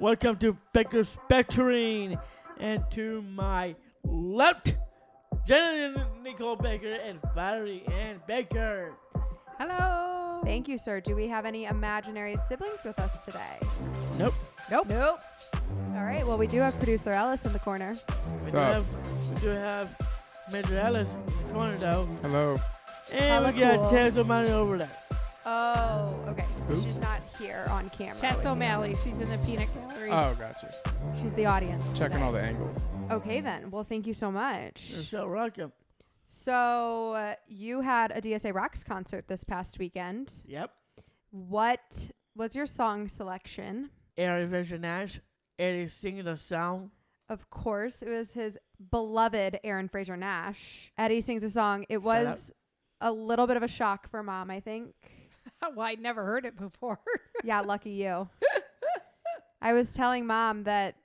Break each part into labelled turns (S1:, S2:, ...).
S1: Welcome to Baker's Bantering, and to my left, Jenna Nicole Baker and Valerie Ann Baker.
S2: Hello.
S3: Thank you, sir. Do we have any imaginary siblings with us today?
S1: Nope.
S3: Nope. All right. Well, we do have producer Ellis in the corner.
S1: We do have Major Ellis in the corner, though.
S4: Hello.
S1: And
S3: Hella
S1: we got
S3: cool.
S1: Tess O'Malley over there.
S3: Oh, okay. So
S4: Who?
S3: she's not here on camera.
S2: Tess
S3: with you.
S2: O'Malley. She's in the peanut gallery.
S4: Oh, gotcha.
S3: She's the audience.
S4: Checking
S3: today.
S4: all the angles.
S3: Okay, then. Well, thank you so much.
S1: You're so welcome.
S3: So you had a DSA Rocks concert this past weekend.
S1: Yep.
S3: What was your song selection?
S1: Aaron Fisher Nash. Eddie singing the song.
S3: Of course, it was his beloved Aaron Fraser Nash. Eddie sings a song. It was a little bit of a shock for Mom, I think.
S2: Well, I'd never heard it before.
S3: Yeah, lucky you. I was telling Mom that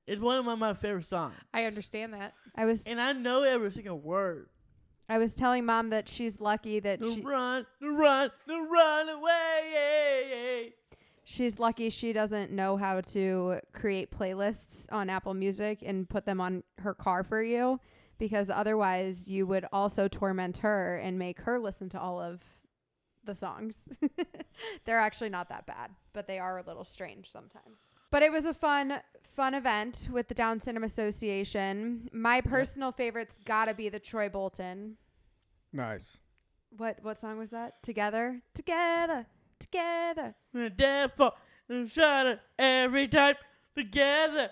S1: It's one of my favorite songs.
S2: I understand that.
S1: And I know every single word.
S3: I was telling Mom that she's lucky that
S1: Run away.
S3: she's lucky she doesn't know how to create playlists on Apple Music and put them on her car for you, because otherwise you would also torment her and make her listen to all of the songs. They're actually not that bad, but they are a little strange sometimes. But it was a fun event with the Down Syndrome Association. My personal favorite's gotta be the Troy Bolton.
S4: Nice.
S3: What song was that? Together.
S1: Therefore, shut it every time. Together.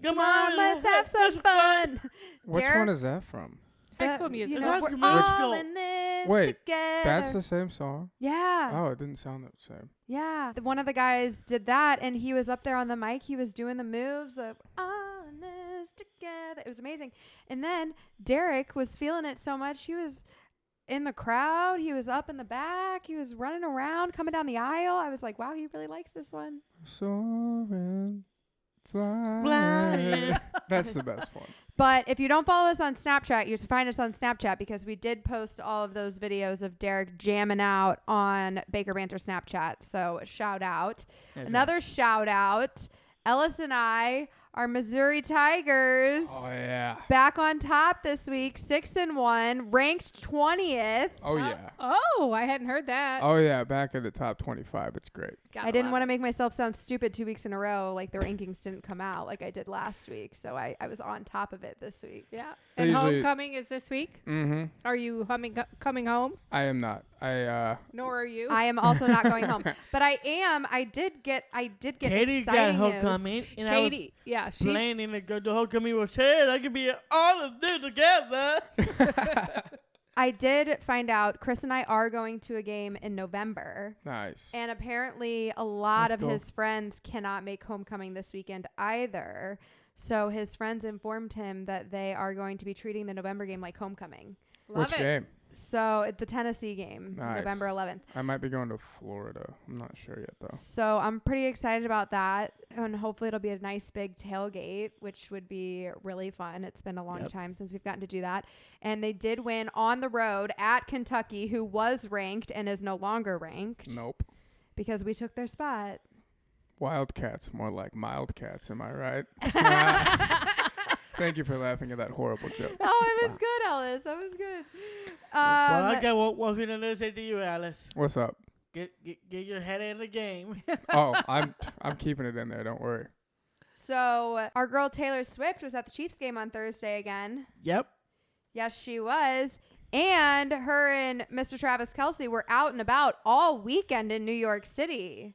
S1: Come on,
S3: let's have some fun.
S4: Which
S3: Derek?
S4: one is that from?
S2: High School Musical.
S3: You know,
S1: High
S3: we're
S1: School Musical.
S3: all in this
S4: Wait,
S3: together.
S4: That's the same song?
S3: Yeah.
S4: Oh, it didn't sound the same.
S3: Yeah. One of the guys did that, and he was up there on the mic. He was doing the moves of all in this together. It was amazing. And then Derek was feeling it so much. He was in the crowd. He was up in the back. He was running around, coming down the aisle. I was like, wow, he really likes this one.
S4: Soaring, flying.
S1: Flying.
S4: That's the best one.
S3: But if you don't follow us on Snapchat, you should find us on Snapchat, because we did post all of those videos of Derek jamming out on Baker Banter Snapchat. So shout out.
S1: That's
S3: Another shout out. Ellis and I, our Missouri Tigers,
S4: Oh, yeah.
S3: back on top this week, 6-1, ranked 20th.
S4: Oh, yeah.
S2: Oh, I hadn't heard that.
S4: Oh, yeah. Back in the top 25. It's great.
S2: Gotta
S3: I didn't
S2: love
S3: want to
S2: it.
S3: make myself sound stupid 2 weeks in a row, like the rankings didn't come out like I did last week. So I was on top of it this week.
S2: Yeah.
S4: They
S2: And
S4: usually-
S2: homecoming is this week.
S4: Mm-hmm.
S2: Are you coming home?
S4: I am not.
S2: Nor are you.
S3: I am also not going home, but I am. I did get
S1: Katie got
S3: exciting news.
S1: homecoming, and
S2: Katie. Yeah,
S1: I was
S2: she's
S1: planning to go to homecoming with her. I could be all of this together.
S3: I did find out Chris and I are going to a game in November.
S4: Nice.
S3: And apparently a lot
S1: Let's
S3: of
S1: go.
S3: his friends cannot make homecoming this weekend either. So his friends informed him that they are going to be treating the November game like homecoming.
S2: love
S4: Which
S2: it.
S4: game?
S3: So at the Tennessee game,
S4: Nice.
S3: November 11th.
S4: I might be going to Florida. I'm not sure yet, though.
S3: So I'm pretty excited about that. And hopefully it'll be a nice big tailgate, which would be really fun. It's been a long time since we've gotten to do that. And they did win on the road at Kentucky, who was ranked and is no longer ranked.
S4: Nope.
S3: Because we took their spot.
S4: Wildcats, more like mild cats. Am I right? Thank you for laughing at that horrible joke.
S3: Oh, it was good, Ellis. That was good.
S1: Well, I got one thing to say to you, Alice.
S4: What's up?
S1: Get your head in the game.
S4: Oh, I'm keeping it in there. Don't worry.
S3: So our girl Taylor Swift was at the Chiefs game on Thursday again.
S1: Yep.
S3: Yes, she was. And her and Mr. Travis Kelce were out and about all weekend in New York City.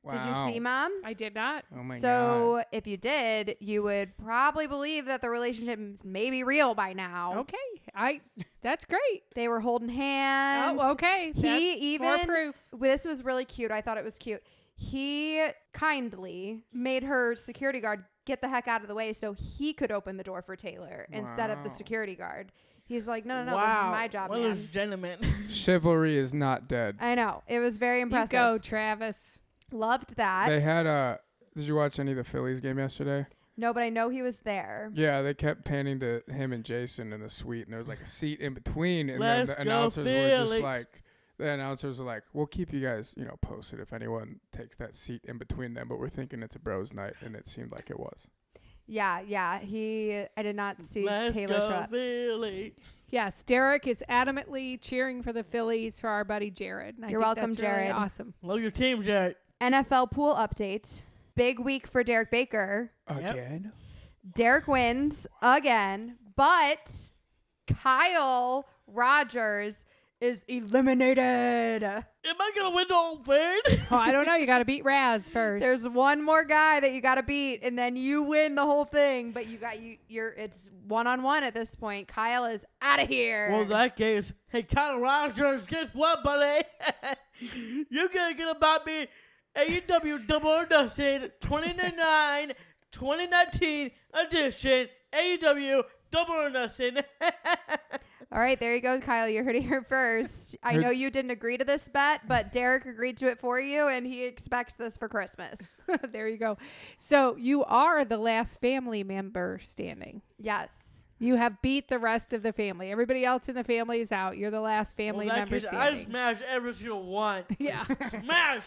S3: Did you see, Mom?
S2: I did not.
S4: Oh my god.
S3: So if you did, you would probably believe that the relationship is maybe real by now.
S2: Okay. That's great.
S3: They were holding hands.
S2: Oh, okay.
S3: He
S2: That's more
S3: even
S2: proof.
S3: This was really cute. I thought it was cute. He kindly made her security guard get the heck out of the way so he could open the door for Taylor instead of the
S4: Wow.
S3: security guard. He's like, no,
S1: Wow.
S3: this is my job,
S1: One
S3: man.
S1: of those gentlemen.
S4: Chivalry is not dead.
S3: I know. It was very
S2: You
S3: impressive.
S2: go, Travis.
S3: Loved that.
S4: They had did you watch any of the Phillies game yesterday?
S3: No, but I know he was there.
S4: Yeah, they kept panning to him and Jason in the suite, and there was like a seat in between, and
S1: Let's
S4: then the
S1: go
S4: announcers were just
S1: Phillies.
S4: like, the announcers were like, we'll keep you guys, posted if anyone takes that seat in between them, but we're thinking it's a bros night, and it seemed like it was.
S3: Yeah. I did not see
S1: Let's
S3: Taylor
S1: go
S3: show up.
S1: Philly.
S2: Yes, Derek is adamantly cheering for the Phillies for our buddy Jared. And
S3: You're
S2: I think
S3: welcome,
S2: that's really
S3: Jared.
S2: awesome.
S1: Love your team, Jared.
S3: NFL pool update. Big week for Derek Baker.
S4: Again?
S3: Derek wins again, but Kyle Rogers is eliminated.
S1: Am I going to win the whole thing?
S2: Oh, I don't know. You got to beat Raz first.
S3: There's one more guy that you got to beat, and then you win the whole thing. But it's 1-on-1 at this point. Kyle is out of here.
S1: Well, in that case, hey, Kyle Rogers, guess what, buddy? You're going to get about me AEW Double or Nothing 2019 edition AEW Double or Nothing.
S3: All right, there you go, Kyle. You heard it here first. I know you didn't agree to this bet, but Derek agreed to it for you, and he expects this for Christmas.
S2: There you go. So you are the last family member standing.
S3: Yes.
S2: You have beat the rest of the family. Everybody else in the family is out. You're the last family member standing.
S1: I smashed every single one.
S2: Yeah.
S1: Smash.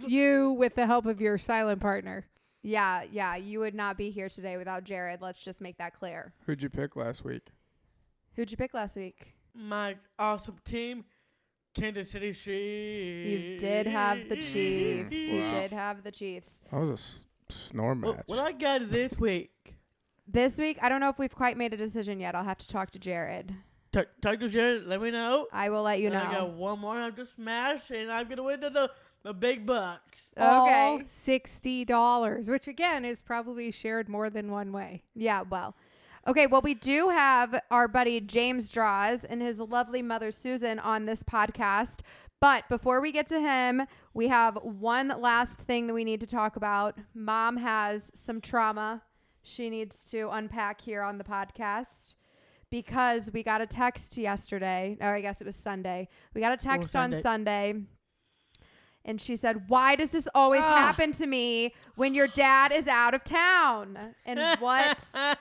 S2: You with the help of your silent partner.
S3: Yeah. You would not be here today without Jared. Let's just make that clear.
S4: Who'd you pick last week?
S3: Who'd you pick last week?
S1: My awesome team, Kansas City Chiefs.
S3: You did have the Chiefs.
S4: Wow.
S3: You did have the Chiefs.
S4: That was a snore match.
S1: What I got this week?
S3: This week, I don't know if we've quite made a decision yet. I'll have to talk to Jared.
S1: Talk to Jared. Let me know.
S3: I will let you
S1: And I got
S3: know.
S1: one more I have to smash, and I'm gonna win the big bucks.
S2: All
S3: Okay.
S2: $60, which again is probably shared more than one way.
S3: Yeah, well. Okay, well, we do have our buddy James Droz and his lovely mother Susan on this podcast. But before we get to him, we have one last thing that we need to talk about. Mom has some trauma she needs to unpack here on the podcast because we got a text yesterday, or I guess it was Sunday. We got a text on Sunday. And she said, why does this always happen to me when your dad is out of town? And what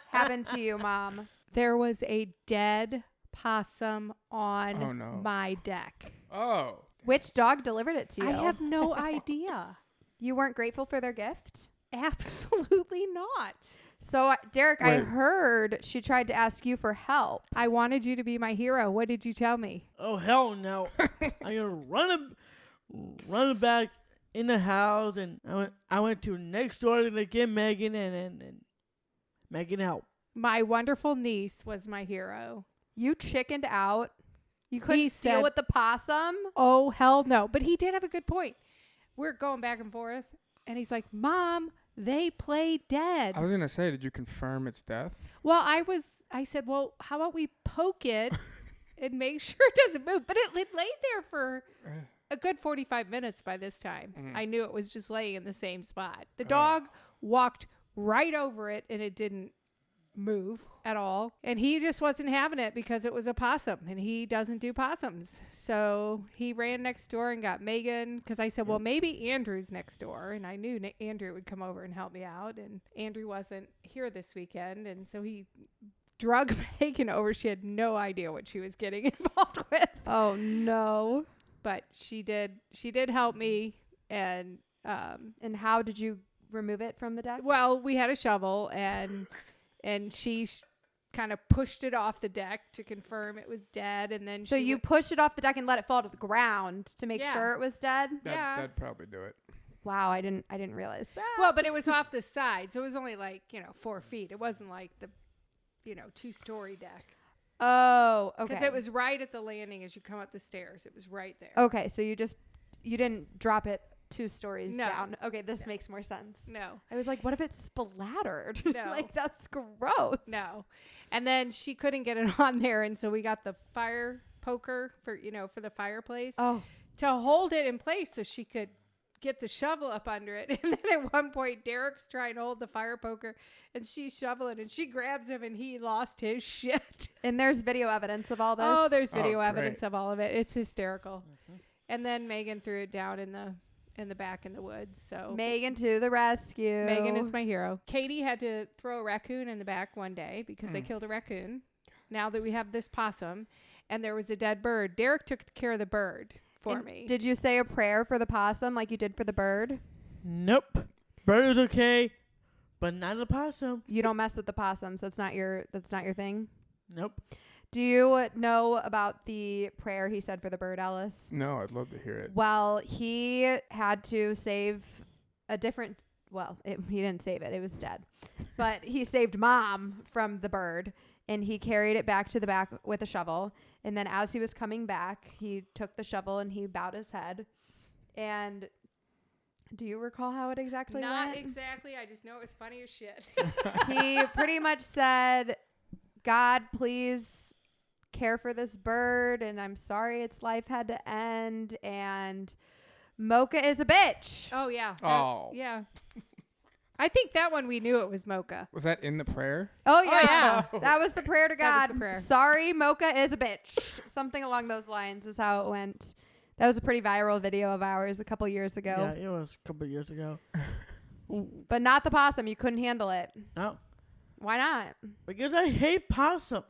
S3: happened to you, Mom?
S2: There was a dead possum on my deck.
S4: Oh.
S3: Which dog delivered it to you?
S2: I have no idea.
S3: You weren't grateful for their gift?
S2: Absolutely not.
S3: So, Derek, I
S4: Wait.
S3: heard she tried to ask you for help.
S2: I wanted you to be my hero. What did you tell me?
S1: Oh hell no! I'm gonna run back in the house, and I went to next door to get Megan and Megan help.
S2: My wonderful niece was my hero.
S3: You chickened out. You couldn't deal
S2: said-
S3: with the possum?
S2: Oh, hell no. But he did have a good point. We're going back and forth, and he's like, Mom, they play dead.
S4: I was going to say, did you confirm its death?
S2: Well, I said, well, how about we poke it and make sure it doesn't move? But it laid there for a good 45 minutes by this time. I knew it was just laying in the same spot. The dog walked right over it, and it didn't move at all. And he just wasn't having it because it was a possum, and he doesn't do possums. So he ran next door and got Megan, because I said, well, maybe Andrew's next door. And I knew Andrew would come over and help me out. And Andrew wasn't here this weekend. And so he drug Megan over. She had no idea what she was getting involved with.
S3: Oh, no.
S2: But she did help me. And
S3: how did you remove it from the deck?
S2: well, we had a shovel, and she kind of pushed it off the deck to confirm it was dead. And then
S3: So you pushed it off the deck and let it fall to the ground to make
S2: Yeah.
S3: sure it was dead?
S4: That'd probably do it.
S3: Wow, I didn't realize that.
S2: well, but it was off the side, so it was only 4 feet. It wasn't like the 2-story deck,
S3: Oh, okay.
S2: because it was right at the landing as you come up the stairs. It was right there.
S3: Okay, so you didn't drop it 2 stories
S2: No.
S3: down. Okay, this makes more sense.
S2: No.
S3: I was like, what if it's splattered?
S2: No.
S3: That's gross.
S2: No. And then she couldn't get it on there, and so we got the fire poker for the fireplace
S3: Oh,
S2: to hold it in place so she could get the shovel up under it. And then at one point, Derek's trying to hold the fire poker, and she's shoveling, and she grabs him, and he lost his shit.
S3: and there's video evidence of all this.
S2: Oh, there's video
S4: great.
S2: evidence of all of it. It's hysterical. And then Megan threw it down in the back in the woods. So
S3: Megan to the rescue.
S2: Megan is my hero. Katie had to throw a raccoon in the back one day because they killed a raccoon. Now that we have this possum, and there was a dead bird. Derek took care of the bird for
S3: And
S2: me.
S3: Did you say a prayer for the possum like you did for the bird?
S1: Nope. Bird is okay, but not a possum.
S3: You don't mess with the possums. That's not your thing.
S1: Nope.
S3: Do you know about the prayer he said for the bird, Ellis?
S4: No, I'd love to hear it.
S3: Well, he had to save a different. Well, he didn't save it. It was dead. But he saved Mom from the bird, and he carried it back to the back with a shovel. And then as he was coming back, he took the shovel and he bowed his head. And do you recall how it exactly
S2: Not
S3: went?
S2: exactly. I just know it was funny as shit.
S3: He pretty much said, God, please care for this bird, and I'm sorry its life had to end, and Mocha is a bitch.
S2: Oh, yeah.
S4: Oh.
S2: Yeah. I think that one we knew it was Mocha.
S4: Was that in the prayer?
S3: Oh, yeah.
S2: yeah.
S3: That was the prayer to
S2: That was
S3: God.
S2: the prayer.
S3: Sorry, Mocha is a bitch. Something along those lines is how it went. That was a pretty viral video of ours a couple years ago.
S1: Yeah, it was a couple of years ago.
S3: But not the possum. You couldn't handle it.
S1: No,
S3: Why not?
S1: because I hate possum.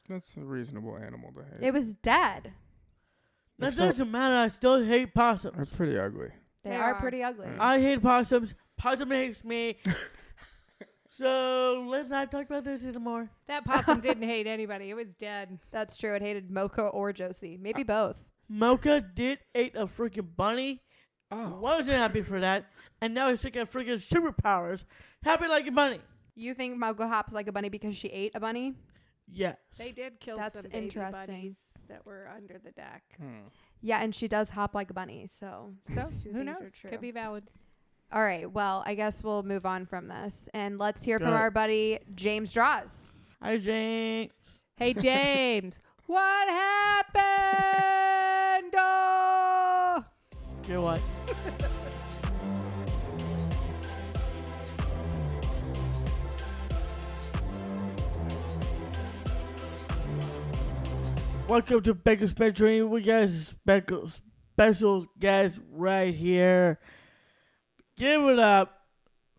S4: That's a reasonable animal to hate.
S3: It was dead.
S1: That
S4: So-
S1: doesn't matter. I still hate
S4: They're
S1: possums.
S4: pretty ugly.
S3: They
S2: They
S3: are
S2: are.
S3: pretty ugly.
S1: I hate possums. Possum hates me. So let's not talk about this anymore.
S2: That possum didn't hate anybody. It was dead.
S3: That's true. It hated Mocha or Josie. Maybe both.
S1: Mocha did eat a freaking bunny.
S4: Oh.
S1: Wasn't happy for that. And now he's taking freaking superpowers. Happy like a bunny.
S3: You think Mocha hops like a bunny because she ate a bunny?
S1: Yes.
S2: They did kill
S3: That's
S2: some baby
S3: interesting.
S2: bunnies that were under the deck.
S3: Yeah, and she does hop like a bunny. So,
S2: So
S3: those two
S2: who
S3: things are
S2: knows?
S3: true.
S2: Could be valid.
S3: All right. Well, I guess we'll move on from this. And let's hear from
S1: Good.
S3: our buddy, James Droz.
S1: Hi, Jinx.
S2: Hey, James. What happened? Oh!
S1: You know what? Welcome to Baker's Bantering. We got special guys right here. Give it up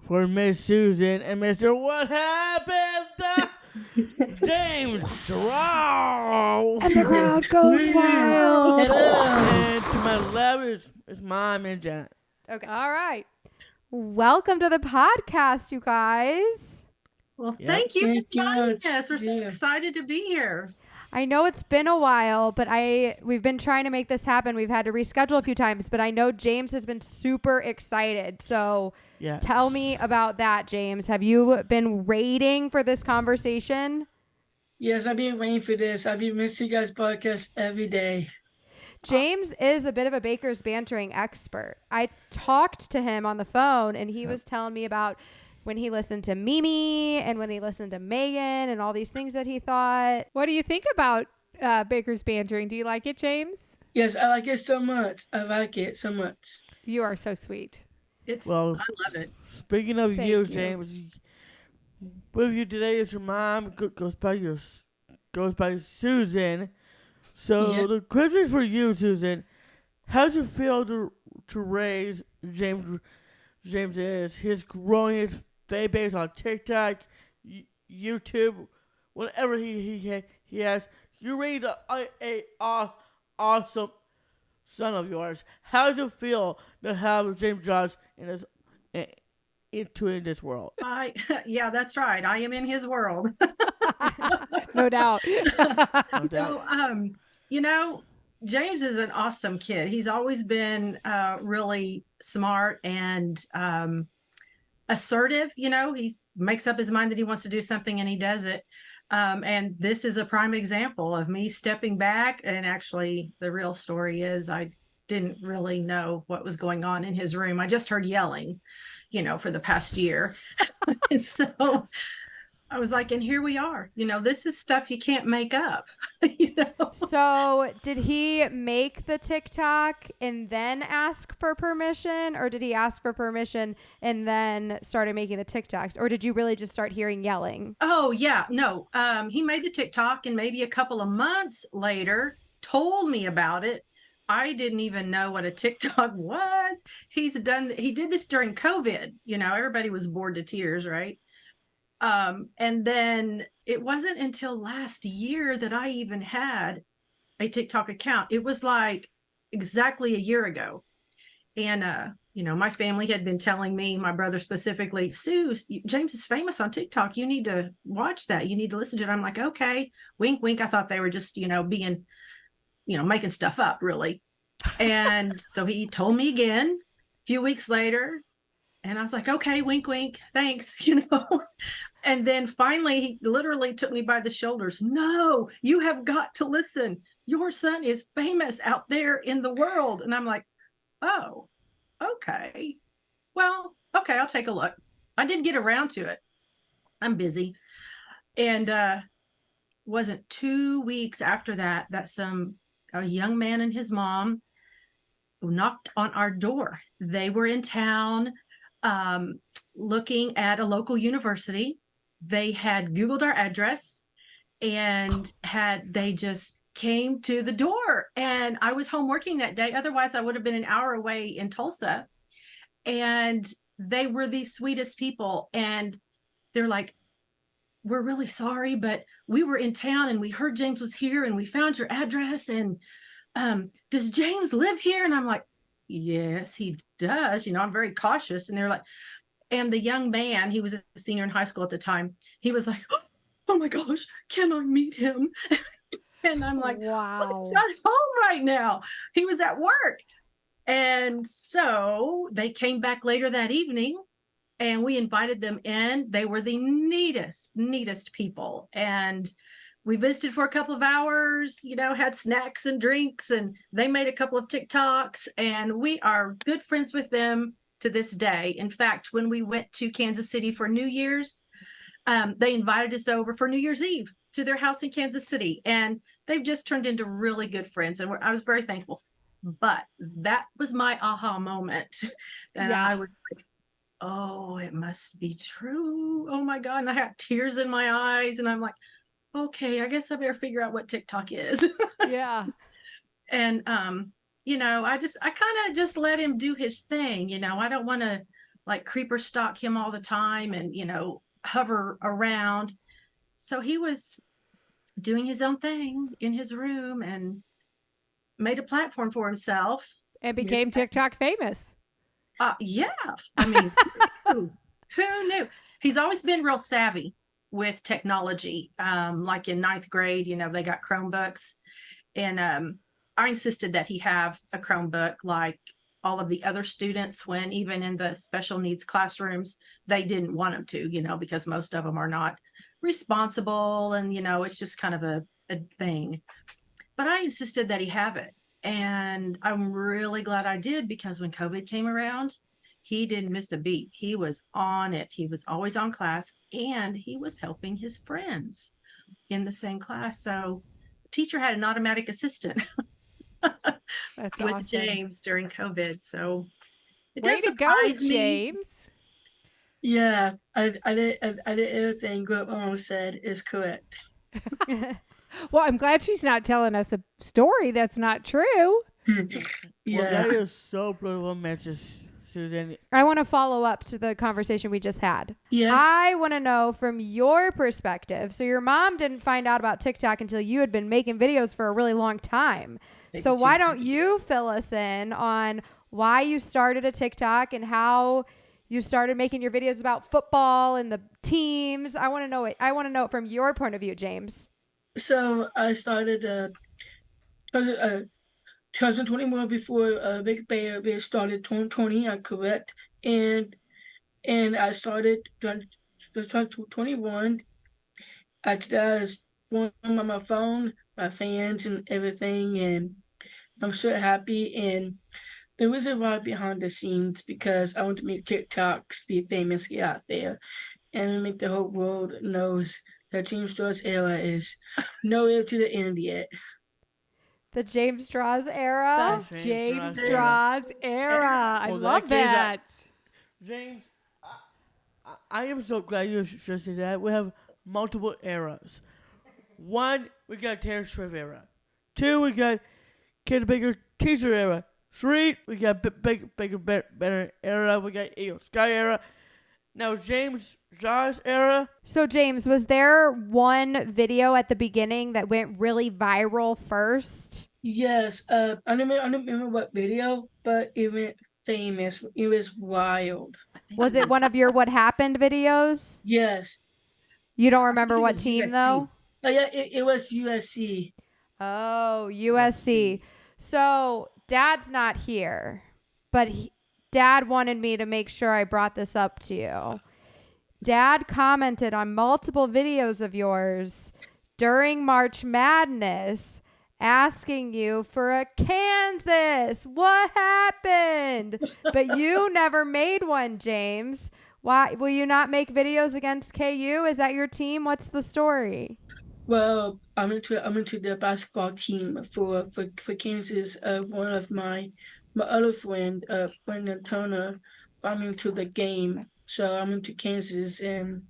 S1: for Miss Susan and Mr. What Happened? James Droz.
S3: And the crowd goes wild.
S1: And to my left is Mom and Janet.
S3: Okay.
S2: All right.
S3: Welcome to the podcast, you guys.
S5: Well,
S1: Yep.
S5: thank you
S6: Thank
S5: for joining
S6: you.
S5: us. We're so
S6: Yeah.
S5: excited to be here.
S3: I know it's been a while, but we've been trying to make this happen. We've had to reschedule a few times, but I know James has been super excited. So
S1: Yeah.
S3: tell me about that, James. Have you been waiting for this conversation?
S6: Yes, I've been waiting for this. I've been missing you guys' podcast every day.
S3: James is a bit of a Baker's Bantering expert. I talked to him on the phone, and he was telling me about when he listened to Mimi and when he listened to Megan and all these things that he thought.
S2: What do you think about Baker's Bantering? Do you like it, James?
S6: Yes, I like it so much. I like it so much.
S2: You are so sweet.
S5: It's
S1: Well,
S5: I love it.
S1: speaking of
S2: Thank
S1: you,
S2: you.
S1: James, with you today is your mom. Goes by Susan. So
S6: Yeah.
S1: the question for you, Susan, how does it feel to raise James? He's growing his fan base on TikTok, YouTube, whatever he has. You raise a awesome son of yours. How does it feel to have James Droz in this world?
S5: Yeah, that's right. I am in his world.
S2: No doubt.
S1: No doubt.
S5: So, James is an awesome kid. He's always been really smart and assertive. He makes up his mind that he wants to do something and he does it. And this is a prime example of me stepping back. And actually, the real story is I didn't really know what was going on in his room. I just heard yelling, for the past year. And so I was like, and here we are. This is stuff you can't make up.
S3: So did he make the TikTok and then ask for permission, or did he ask for permission and then started making the TikToks, or did you really just start hearing yelling?
S5: Oh, yeah. No, he made the TikTok and maybe a couple of months later told me about it. I didn't even know what a TikTok was. He did this during COVID. Everybody was bored to tears, right? And then it wasn't until last year that I even had a TikTok account. It was like exactly a year ago. And, my family had been telling me, my brother specifically, Sue, James is famous on TikTok. You need to watch that. You need to listen to it. I'm like, okay, wink, wink. I thought they were just, being, making stuff up really. And so he told me again a few weeks later, and I was like, okay, wink, wink, thanks, And then finally, he literally took me by the shoulders. No, you have got to listen. Your son is famous out there in the world. And I'm like, oh, okay. Well, okay, I'll take a look. I didn't get around to it. I'm busy. And wasn't 2 weeks after that a young man and his mom who knocked on our door. They were in town looking at a local university. They had Googled our address and they just came to the door, and I was home working that day. Otherwise I would have been an hour away in Tulsa. And they were the sweetest people. And they're like, we're really sorry, but we were in town and we heard James was here and we found your address. And does James live here? And I'm like, yes, he does. I'm very cautious. And they're like, and the young man, he was a senior in high school at the time. He was like, oh my gosh, can I meet him? And I'm like,
S2: wow,
S5: he's not home right now. He was at work. And so they came back later that evening and we invited them in. They were the neatest people. And we visited for a couple of hours, had snacks and drinks, and they made a couple of TikToks, and we are good friends with them to this day. In fact, when we went to Kansas City for New Year's, they invited us over for New Year's Eve to their house in Kansas City, and they've just turned into really good friends. And I was very thankful. But that was my aha moment. And I was like, oh, it must be true. Oh my God. And I had tears in my eyes. And I'm like, okay, I guess I better figure out what TikTok is.
S2: Yeah.
S5: And, I kind of just let him do his thing. I don't want to like creeper stalk him all the time and, hover around. So he was doing his own thing in his room and made a platform for himself.
S2: And became TikTok famous.
S5: Yeah. I mean, who knew? He's always been real savvy with technology. Like in 9th grade, they got Chromebooks. And I insisted that he have a Chromebook like all of the other students, when even in the special needs classrooms, they didn't want him to, because most of them are not responsible. And, it's just kind of a thing. But I insisted that he have it. And I'm really glad I did, because when COVID came around, he didn't miss a beat. He was on it. He was always on class, and he was helping his friends in the same class. So the teacher had an automatic assistant
S2: That's
S5: with
S2: awesome.
S5: James during COVID. So it
S2: Way
S5: does
S2: to go,
S5: surprise me.
S2: James.
S6: Yeah, I did everything what Mom said is correct.
S2: Well, I'm glad she's not telling us a story that's not true.
S1: Well,
S6: Yeah.
S1: that is so beautiful, Mrs. Susan.
S3: I want to follow up to the conversation we just had.
S6: Yes.
S3: I want to know from your perspective. So your mom didn't find out about TikTok until you had been making videos for a really long time. So why don't you fill us in on why you started a TikTok and how you started making your videos about football and the teams? I want to know it. I want to know it from your point of view, James.
S6: So I started 2021 before Big Bear started 2020. I'm correct, and I started 2021. After that, I was on my phone, my fans and everything, and I'm so happy. And there was a lot behind the scenes because I want to make TikToks be famous, get out there, and make the whole world knows that James Droz era is nowhere to the end yet.
S3: The James Droz era.
S2: The
S1: James
S2: James
S1: Droz
S2: Droz era. I
S1: Well,
S2: love
S1: that gives
S2: that.
S1: James, I am so glad you just said that. We have multiple eras. 1, we got Taylor Swift era. 2, we got Kid Baker teacher era. 3, we got Baker Banter era. We got Eagle Sky era. Now, James Droz era.
S3: So, James, was there one video at the beginning that went really viral first?
S6: Yes, I don't remember what video, but it went famous. It was wild.
S3: Was it one of your What Happened videos?
S6: Yes.
S3: You don't
S5: I
S3: remember
S5: think it
S3: what
S5: was
S3: team,
S5: USC.
S3: though?
S6: Oh yeah, it was USC.
S3: Oh, USC. So, Dad's not here, but Dad wanted me to make sure I brought this up to you. Dad commented on multiple videos of yours during March Madness asking you for a Kansas. What happened? But you never made one, James. Why will you not make videos against KU? Is that your team? What's the story?
S6: Well, I'm into the basketball team for Kansas. One of my other friend, Brendan Turner, brought me to the game. So I'm into Kansas, and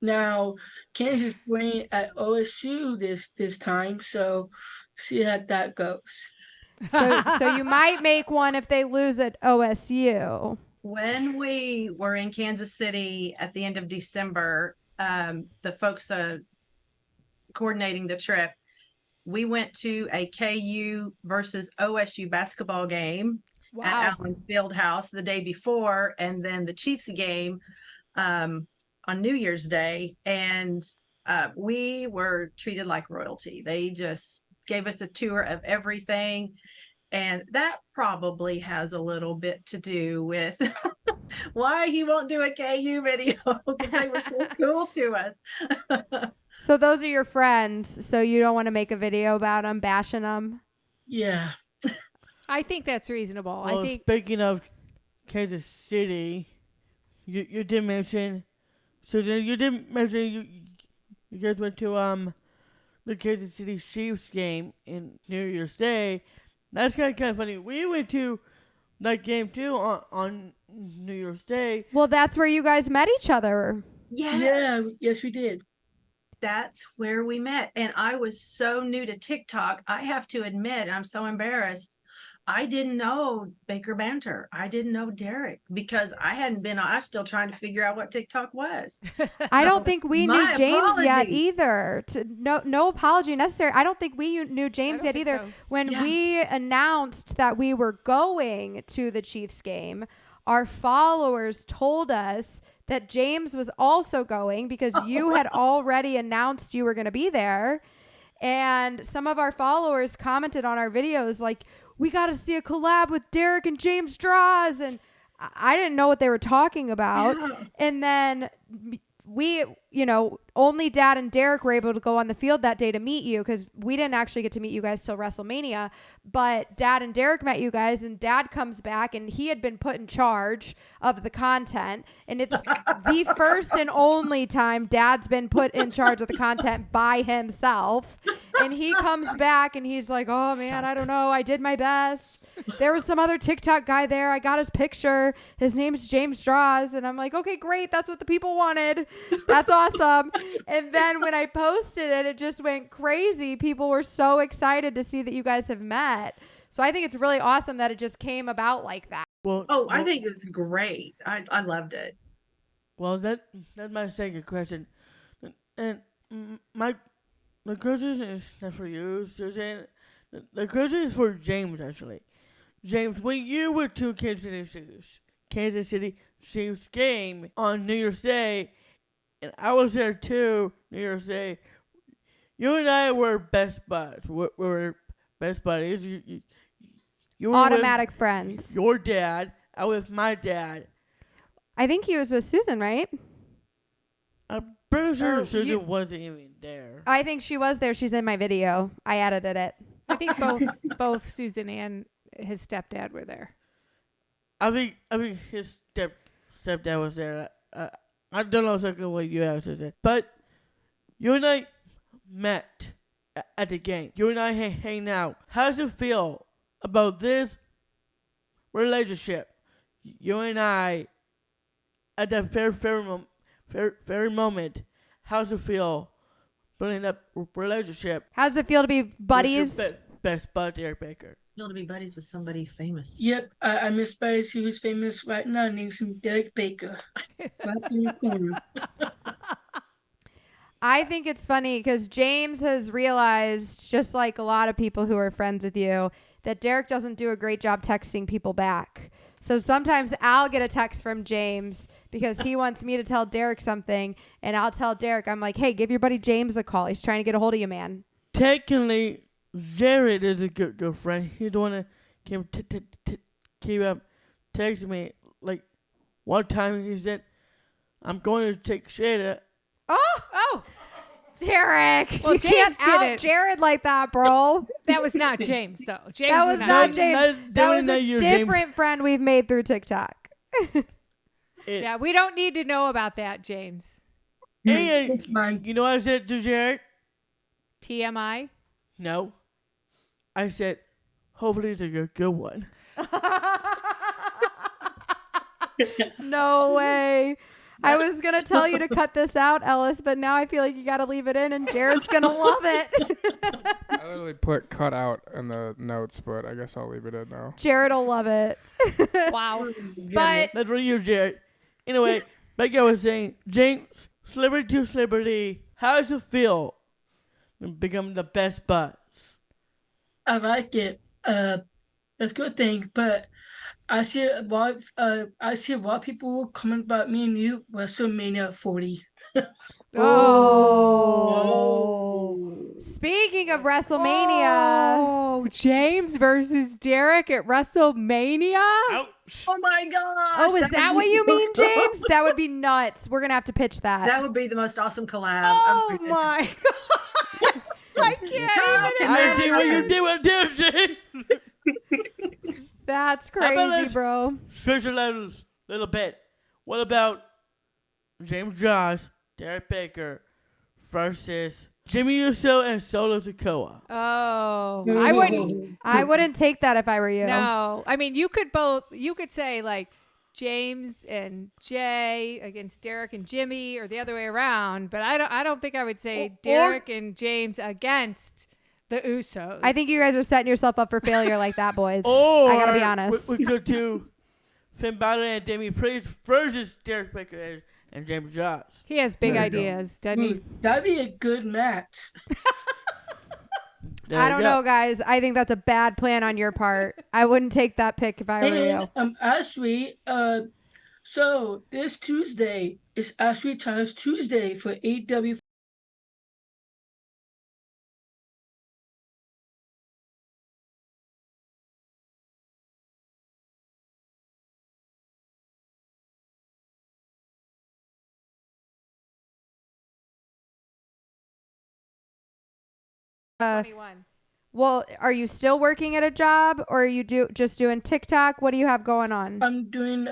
S6: now Kansas playing at OSU this time. So see how that goes.
S3: So you might make one if they lose at OSU.
S5: When we were in Kansas City at the end of December, the folks coordinating the trip, we went to a KU versus OSU basketball game at Allen Fieldhouse the day before, and then the Chiefs game on New Year's Day, and we were treated like royalty. They just gave us a tour of everything, and that probably has a little bit to do with why he won't do a KU video, because they were so cool to us.
S3: So those are your friends. So you don't want to make a video about them, bashing them?
S6: Yeah.
S2: I think that's reasonable.
S1: Well,
S2: I think
S1: speaking of Kansas City, you did mention. So then you did mention you guys went to the Kansas City Chiefs game in New Year's Day. That's kind of funny. We went to that game too on New Year's Day.
S3: Well, that's where you guys met each other.
S6: Yeah. Yes, we did.
S5: That's where we met. And I was so new to TikTok. I have to admit, I'm so embarrassed. I didn't know Baker Banter. I didn't know Derek because I was still trying to figure out what TikTok was.
S3: I don't think we knew
S5: My
S3: James yet
S5: apologies.
S3: either. No apology necessary. I don't think we knew James yet either. When
S5: Yeah.
S3: we announced that we were going to the Chiefs game, our followers told us that James was also going because you had already announced you were going to be there. And some of our followers commented on our videos like, we got to see a collab with Derek and James Droz. And I didn't know what they were talking about.
S5: Yeah.
S3: And then we, only Dad and Derek were able to go on the field that day to meet you because we didn't actually get to meet you guys till WrestleMania. But Dad and Derek met you guys, and Dad comes back, and he had been put in charge of the content. And it's the first and only time Dad's been put in charge of the content by himself. And he comes back, and he's like, oh, man, I don't know. I did my best. There was some other TikTok guy there. I got his picture. His name's James Droz. And I'm like, okay, great. That's what the people wanted. That's awesome. And then when I posted it, it just went crazy. People were so excited to see that you guys have met. So I think it's really awesome that it just came about like that.
S5: I think it was great. I loved it.
S1: Well, that's my second question. And the question is not for you, Suzanne. The question is for James, actually. James, when you went to Kansas City Chiefs game on New Year's Day, and I was there too, New Year's Day, you and I were best buds. We were best buddies. You were
S3: Automatic friends.
S1: with your dad. I was with my dad.
S3: I think he was with Susan, right?
S1: I'm pretty sure
S3: Or
S1: Susan
S3: you-
S1: wasn't even there.
S3: I think she was there. She's in my video. I edited it.
S2: I think both Susan and his stepdad were there.
S1: I think his stepdad was there. I don't know exactly what you have to say, but you and I met at the game. You and I hang out. How does it feel about this relationship? You and I at that very moment. How does it feel building up relationship?
S3: How does it feel to be buddies?
S1: best bud, Derek Baker.
S5: Feel to be buddies with somebody famous.
S6: Yep, I miss buddies who is famous right now. Name's Derek Baker. Right in the corner.
S3: I think it's funny because James has realized, just like a lot of people who are friends with you, that Derek doesn't do a great job texting people back. So sometimes I'll get a text from James because he wants me to tell Derek something, and I'll tell Derek, I'm like, hey, give your buddy James a call. He's trying to get a hold of you, man.
S1: Technically, Jared is a good friend. He's the one that keep texting me. Like, one time he said, I'm going to take Shada.
S3: Oh, Derek.
S2: Well,
S3: you
S2: James
S3: can't out
S2: didn't.
S3: Jared like that, bro.
S2: That was not James, though. James
S3: That was not James. That
S1: Definitely
S3: was
S1: not
S3: a
S1: you, James.
S3: different friend we've made through TikTok.
S2: Yeah, we don't need to know about that, James.
S1: And
S6: Mine.
S1: you know what I said to Jared?
S2: TMI.
S1: No. I said, hopefully it's a good one.
S3: No way. I was going to tell you to cut this out, Ellis, but now I feel like you got to leave it in, and Jared's going to love it.
S4: I literally put cut out in the notes, but I guess I'll leave it in now.
S3: Jared will love it.
S2: Wow.
S3: But
S1: That's what you, Jared. Anyway, like I was saying, James, celebrity to celebrity, how does it feel to become the best buds?
S6: I like it. It's a good thing, but I see a lot of people comment about me and you WrestleMania 40.
S3: Oh. Speaking of WrestleMania.
S2: Oh, James versus Derek at WrestleMania?
S1: Ouch.
S5: Oh my gosh.
S3: Oh, is that what you mean, James? That would be nuts. We're going to have to pitch that.
S5: That would be the most awesome collab.
S2: Oh my God. I can't even
S1: I see what you
S2: imagine.
S1: did with this, James.
S3: That's
S1: How about
S3: crazy,
S1: this?
S3: bro.
S1: Switch a little bit. What about James Droz, Derek Baker versus Jimmy Uso and Solo Sikoa?
S2: Oh, I wouldn't.
S3: I wouldn't take that if I were you.
S2: No, I mean you could say like James and Jay against Derek and Jimmy, or the other way around. But I don't think I would say Derek and James against the Usos.
S3: I think you guys are setting yourself up for failure like that, boys.
S1: Or
S3: I gotta be honest.
S1: We could do Finn Balor and Damian Priest versus Derek Baker and James Droz.
S2: he has big
S6: There you go.
S2: ideas, doesn't he?
S6: That'd be a good match.
S1: There
S3: I
S1: you
S3: don't
S1: go.
S3: know, guys. I think that's a bad plan on your part. I wouldn't take that pick if I were you.
S6: And actually, so this Tuesday is actually Charles Tuesday for AEW.
S3: Uh,
S2: 21.
S3: Well, are you still working at a job, or are you just doing TikTok? What do you have going on?
S6: I'm doing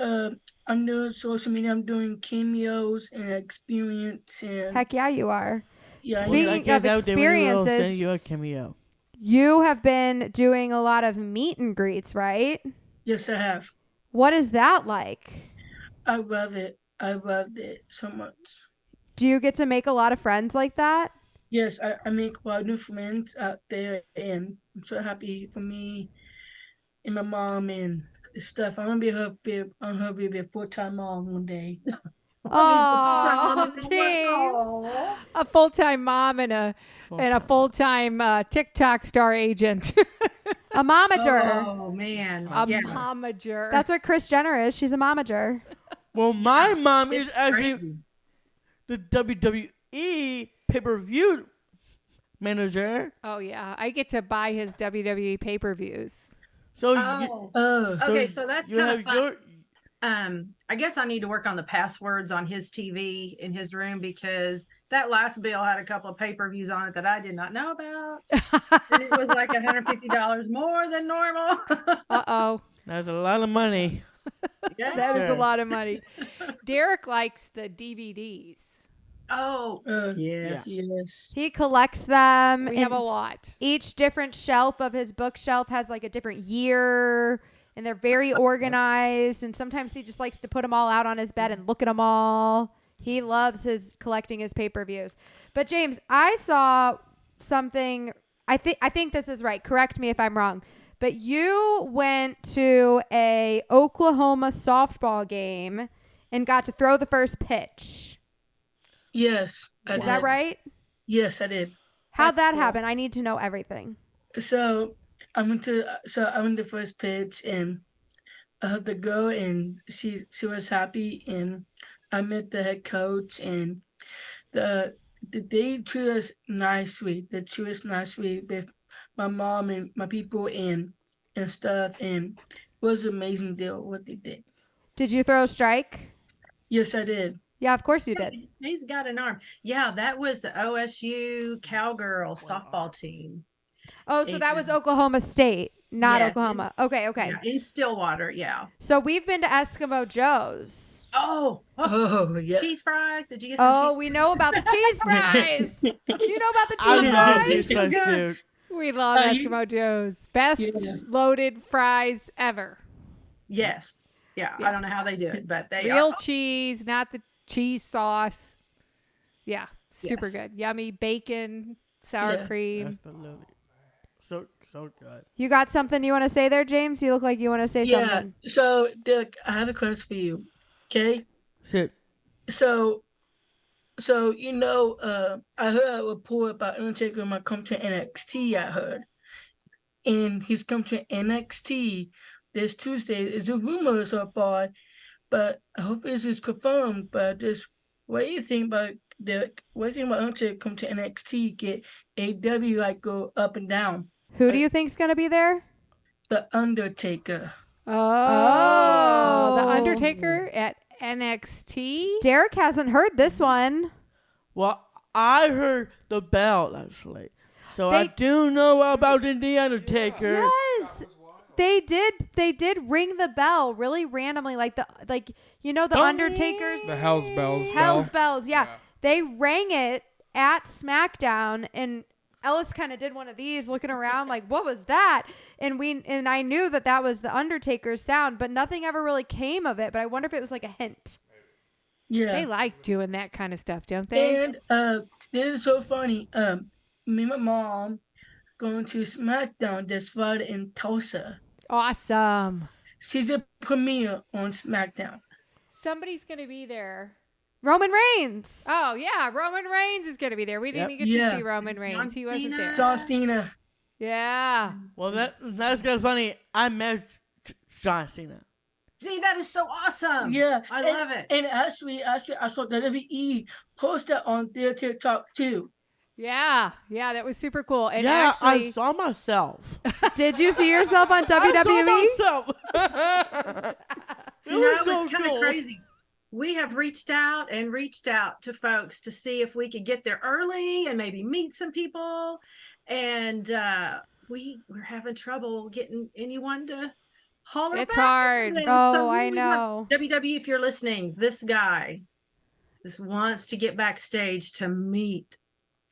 S6: social media. I'm doing cameos and experience and
S3: Heck yeah, you are.
S6: yeah.
S3: Speaking
S1: I guess
S3: of
S1: that would definitely will
S3: experiences-
S1: send you a cameo.
S3: You have been doing a lot of meet and greets, right?
S6: Yes, I have.
S3: What is that like?
S6: I love it. I loved it so much.
S3: Do you get to make a lot of friends like that?
S6: Yes, I make a lot of new friends out there, and I'm so happy for me and my mom and stuff. I'm gonna be a full-time mom one day.
S3: Oh, James.
S2: A full-time mom and a full-time TikTok star agent.
S3: A momager.
S5: Oh man.
S2: A
S5: Yeah.
S2: momager.
S3: That's what Kris Jenner is. She's a momager.
S1: Well, my mom is
S5: It's
S1: actually
S5: crazy.
S1: the WWE pay-per-view manager.
S2: Oh yeah, I get to buy his WWE pay-per-views.
S1: So
S5: Oh. Okay, so that's
S1: you
S5: kind
S1: have
S5: of fun.
S1: your
S5: I guess I need to work on the passwords on his TV in his room, because that last bill had a couple of pay-per-views on it that I did not know about. And it was like $150 more than normal.
S2: Uh-oh.
S1: That's a lot of money.
S5: Yeah.
S2: That is a
S1: Sure.
S2: lot of money. Derek likes the DVDs.
S5: Oh,
S6: Yes.
S5: yes.
S6: Yes.
S3: He collects them.
S2: We
S3: and
S2: have a lot.
S3: each different shelf of his bookshelf has like a different year, and they're very organized. And sometimes he just likes to put them all out on his bed and look at them all. He loves collecting his pay-per-views. But James, I saw something I think this is right. Correct me if I'm wrong. But you went to a Oklahoma softball game and got to throw the first pitch.
S6: Yes, I
S3: Is
S6: did.
S3: that right?
S6: Yes, I did.
S3: How'd
S5: That's
S3: that
S5: cool.
S3: happen? I need to know everything.
S6: So I went the first pitch, and the girl, and she was happy, and I met the head coach, and they treated us nicely. They treated us nicely with my mom and my people and stuff, and it was an amazing deal what they did.
S3: Did you throw a strike?
S6: Yes, I did.
S3: Yeah, of course you did.
S5: He's got an arm. Yeah, that was the OSU Cowgirl softball team.
S3: Oh, so that was Oklahoma State, not
S5: Yes.
S3: Oklahoma. Okay.
S5: Yeah, in Stillwater, yeah.
S3: So we've been to Eskimo Joe's.
S5: Oh,
S6: Yeah.
S5: cheese fries. Did you get some
S3: Oh,
S5: cheese?
S3: we know about the cheese fries. You know about the
S1: I
S3: cheese
S1: love
S3: fries?
S1: cheese fries, dude.
S2: We love
S6: you-
S2: Eskimo Joe's. Best
S6: Yeah.
S2: loaded fries ever.
S5: Yes. Yeah,
S2: Yeah.
S5: I don't know how they do it, but they
S2: Real
S5: are.
S2: cheese, not the cheese sauce. Yeah, super
S5: Yes.
S2: good. Yummy bacon, sour
S6: Yeah.
S2: cream.
S1: Absolutely. So good.
S3: You got something you want to say there, James? You look like you want to say
S6: Yeah.
S3: something.
S6: So, Dick, I have a question for you. Okay.
S1: Shit.
S6: So I heard a report about Undertaker might come to NXT. I heard, and he's come to NXT this Tuesday. It's a rumor so far, but I hope this is confirmed. But just what do you think about what do you think about Undertaker come to NXT, get AW like go up and down?
S3: Who do you think's going to be there?
S6: The Undertaker.
S2: Oh, The
S3: Oh.
S2: Undertaker at NXT.
S3: Derek hasn't heard this one.
S1: Well, I heard the bell actually, so I
S3: They-
S1: do know about the Undertaker.
S3: Yes. They did ring the bell really randomly, the
S1: Dong.
S3: Undertaker's
S4: The Hell's Bells.
S3: Hell's Bells. Yeah.
S4: Yeah.
S3: They rang it at SmackDown, and Ellis kind of did one of these, looking around like, what was that? And I knew that was the Undertaker's sound, but nothing ever really came of it. But I wonder if it was like a hint.
S6: Yeah.
S2: They like doing that kind of stuff, don't they?
S6: And this is so funny. Me and my mom going to SmackDown this Friday in Tulsa.
S2: Awesome.
S6: Season premiere on SmackDown.
S2: Somebody's going to be there.
S3: Roman Reigns.
S2: Oh, yeah. Roman Reigns is going to be there. We didn't
S1: Yep.
S2: even get
S6: Yeah.
S2: to see Roman Reigns. He wasn't
S5: Cena.
S2: there.
S6: John Cena.
S2: Yeah.
S1: Well, that's kind of funny. I met John Cena.
S5: See, that is so awesome.
S6: Yeah,
S5: I love it.
S6: And actually, I saw WWE post that on their TikTok too.
S2: Yeah. Yeah. That was super cool. And
S1: Yeah,
S2: actually,
S1: I saw myself.
S3: Did you see yourself on
S1: I
S3: WWE?
S1: saw myself. It
S5: You know,
S1: was
S5: it
S1: so
S5: was kind of
S1: cool.
S5: crazy. We have reached out to folks to see if we could get there early and maybe meet some people. And we're having trouble getting anyone to holler
S2: It's
S5: back.
S2: hard.
S5: And
S3: Oh,
S5: so
S3: I
S5: we want-
S3: know.
S5: WWE, if you're listening, this wants to get backstage to meet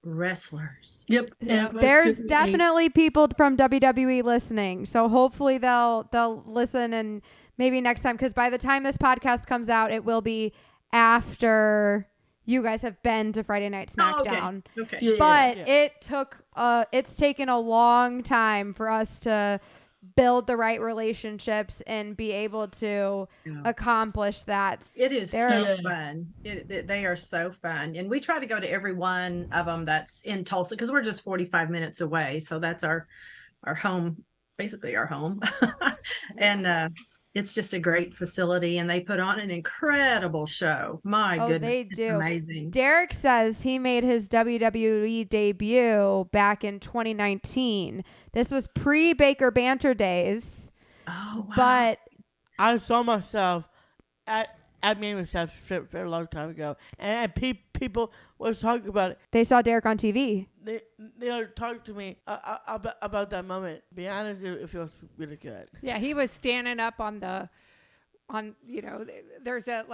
S5: wrestlers.
S6: Yep.
S2: Yeah.
S6: And
S3: There's
S6: WWE.
S3: definitely people from WWE listening, so hopefully they'll listen, and maybe next time, because by the time this podcast comes out, it will be after you guys have been to Friday Night
S5: Oh, okay.
S3: SmackDown.
S5: Okay.
S6: Yeah,
S3: But
S1: Yeah.
S3: it's taken a long time for us to build the right relationships and be able to
S5: Yeah.
S3: accomplish that.
S5: It is
S3: They're-
S5: so fun. They are so fun. And we try to go to every one of them that's in Tulsa because we're just 45 minutes away. So that's our home, basically our home. And it's just a great facility. And they put on an incredible show. My
S3: Oh,
S5: goodness.
S3: they
S5: it's
S3: do.
S5: amazing.
S3: Derek says he made his WWE debut back in 2019. This was pre-Baker Banter days,
S5: Oh, wow.
S3: but
S1: I saw myself at Mammoth for a long time ago, and people was talking about it.
S3: they saw Derek on TV.
S1: They talked to me about that moment. Be honest, it feels really good.
S2: yeah, he was standing up there's a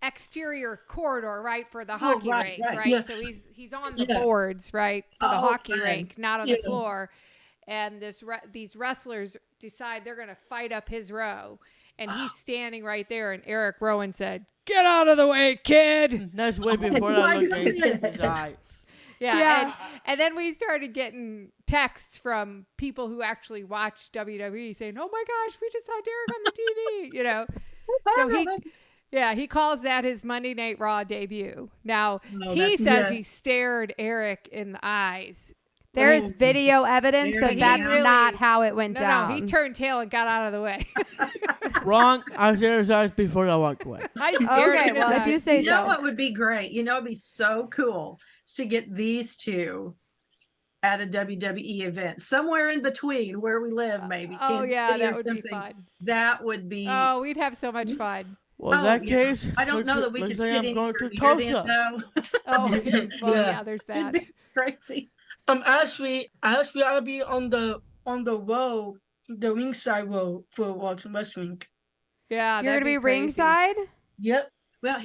S2: exterior corridor, right, for the hockey
S5: right,
S2: rink,
S5: right,
S2: right?
S6: yeah.
S2: So he's on the
S6: Yeah.
S2: boards, right, for the
S5: Oh,
S2: hockey
S5: fun.
S2: rink, not on
S6: Yeah.
S2: the floor. And these wrestlers decide they're going to fight up his row. And he's standing right there, and Eric Rowan said, "Get out of the way, kid."
S1: That's way before
S5: my
S1: I looked
S5: goodness.
S1: at his eyes.
S2: Yeah. And then we started getting texts from people who actually watch WWE saying, "Oh my gosh, we just saw Derek on the TV," you know. So he calls that his Monday Night Raw debut. Now, he says he stared Eric in the eyes.
S3: There's video evidence that that's not how it went down.
S2: No, he turned tail and got out of the way.
S1: Wrong. I stared his eyes before I walked away.
S2: I stared
S3: Okay,
S2: in his
S3: well, if
S2: eyes.
S3: you say
S5: You know
S3: so.
S5: what would be great? You know, it'd be so cool is to get these two at a WWE event somewhere in between where we live, maybe.
S2: Oh,
S5: Kansas
S2: yeah,
S5: City
S2: that
S5: or
S2: would be
S5: something.
S2: fun.
S5: That would be.
S2: Oh, we'd have so much fun.
S1: Well, in that case,
S5: I don't know that we
S1: let's
S5: could
S1: say
S5: sit
S1: I'm
S5: in
S1: going
S5: here
S1: to
S5: near them,
S1: Tulsa.
S5: though.
S2: Oh, well,
S6: Yeah.
S2: yeah, there's
S5: It'd
S2: that.
S5: be crazy.
S6: Actually, I'll be on the row, the ringside row for watching wrestling.
S2: Yeah,
S3: You're
S2: that'd
S3: going to be
S2: crazy.
S3: ringside?
S6: Yep.
S5: Well,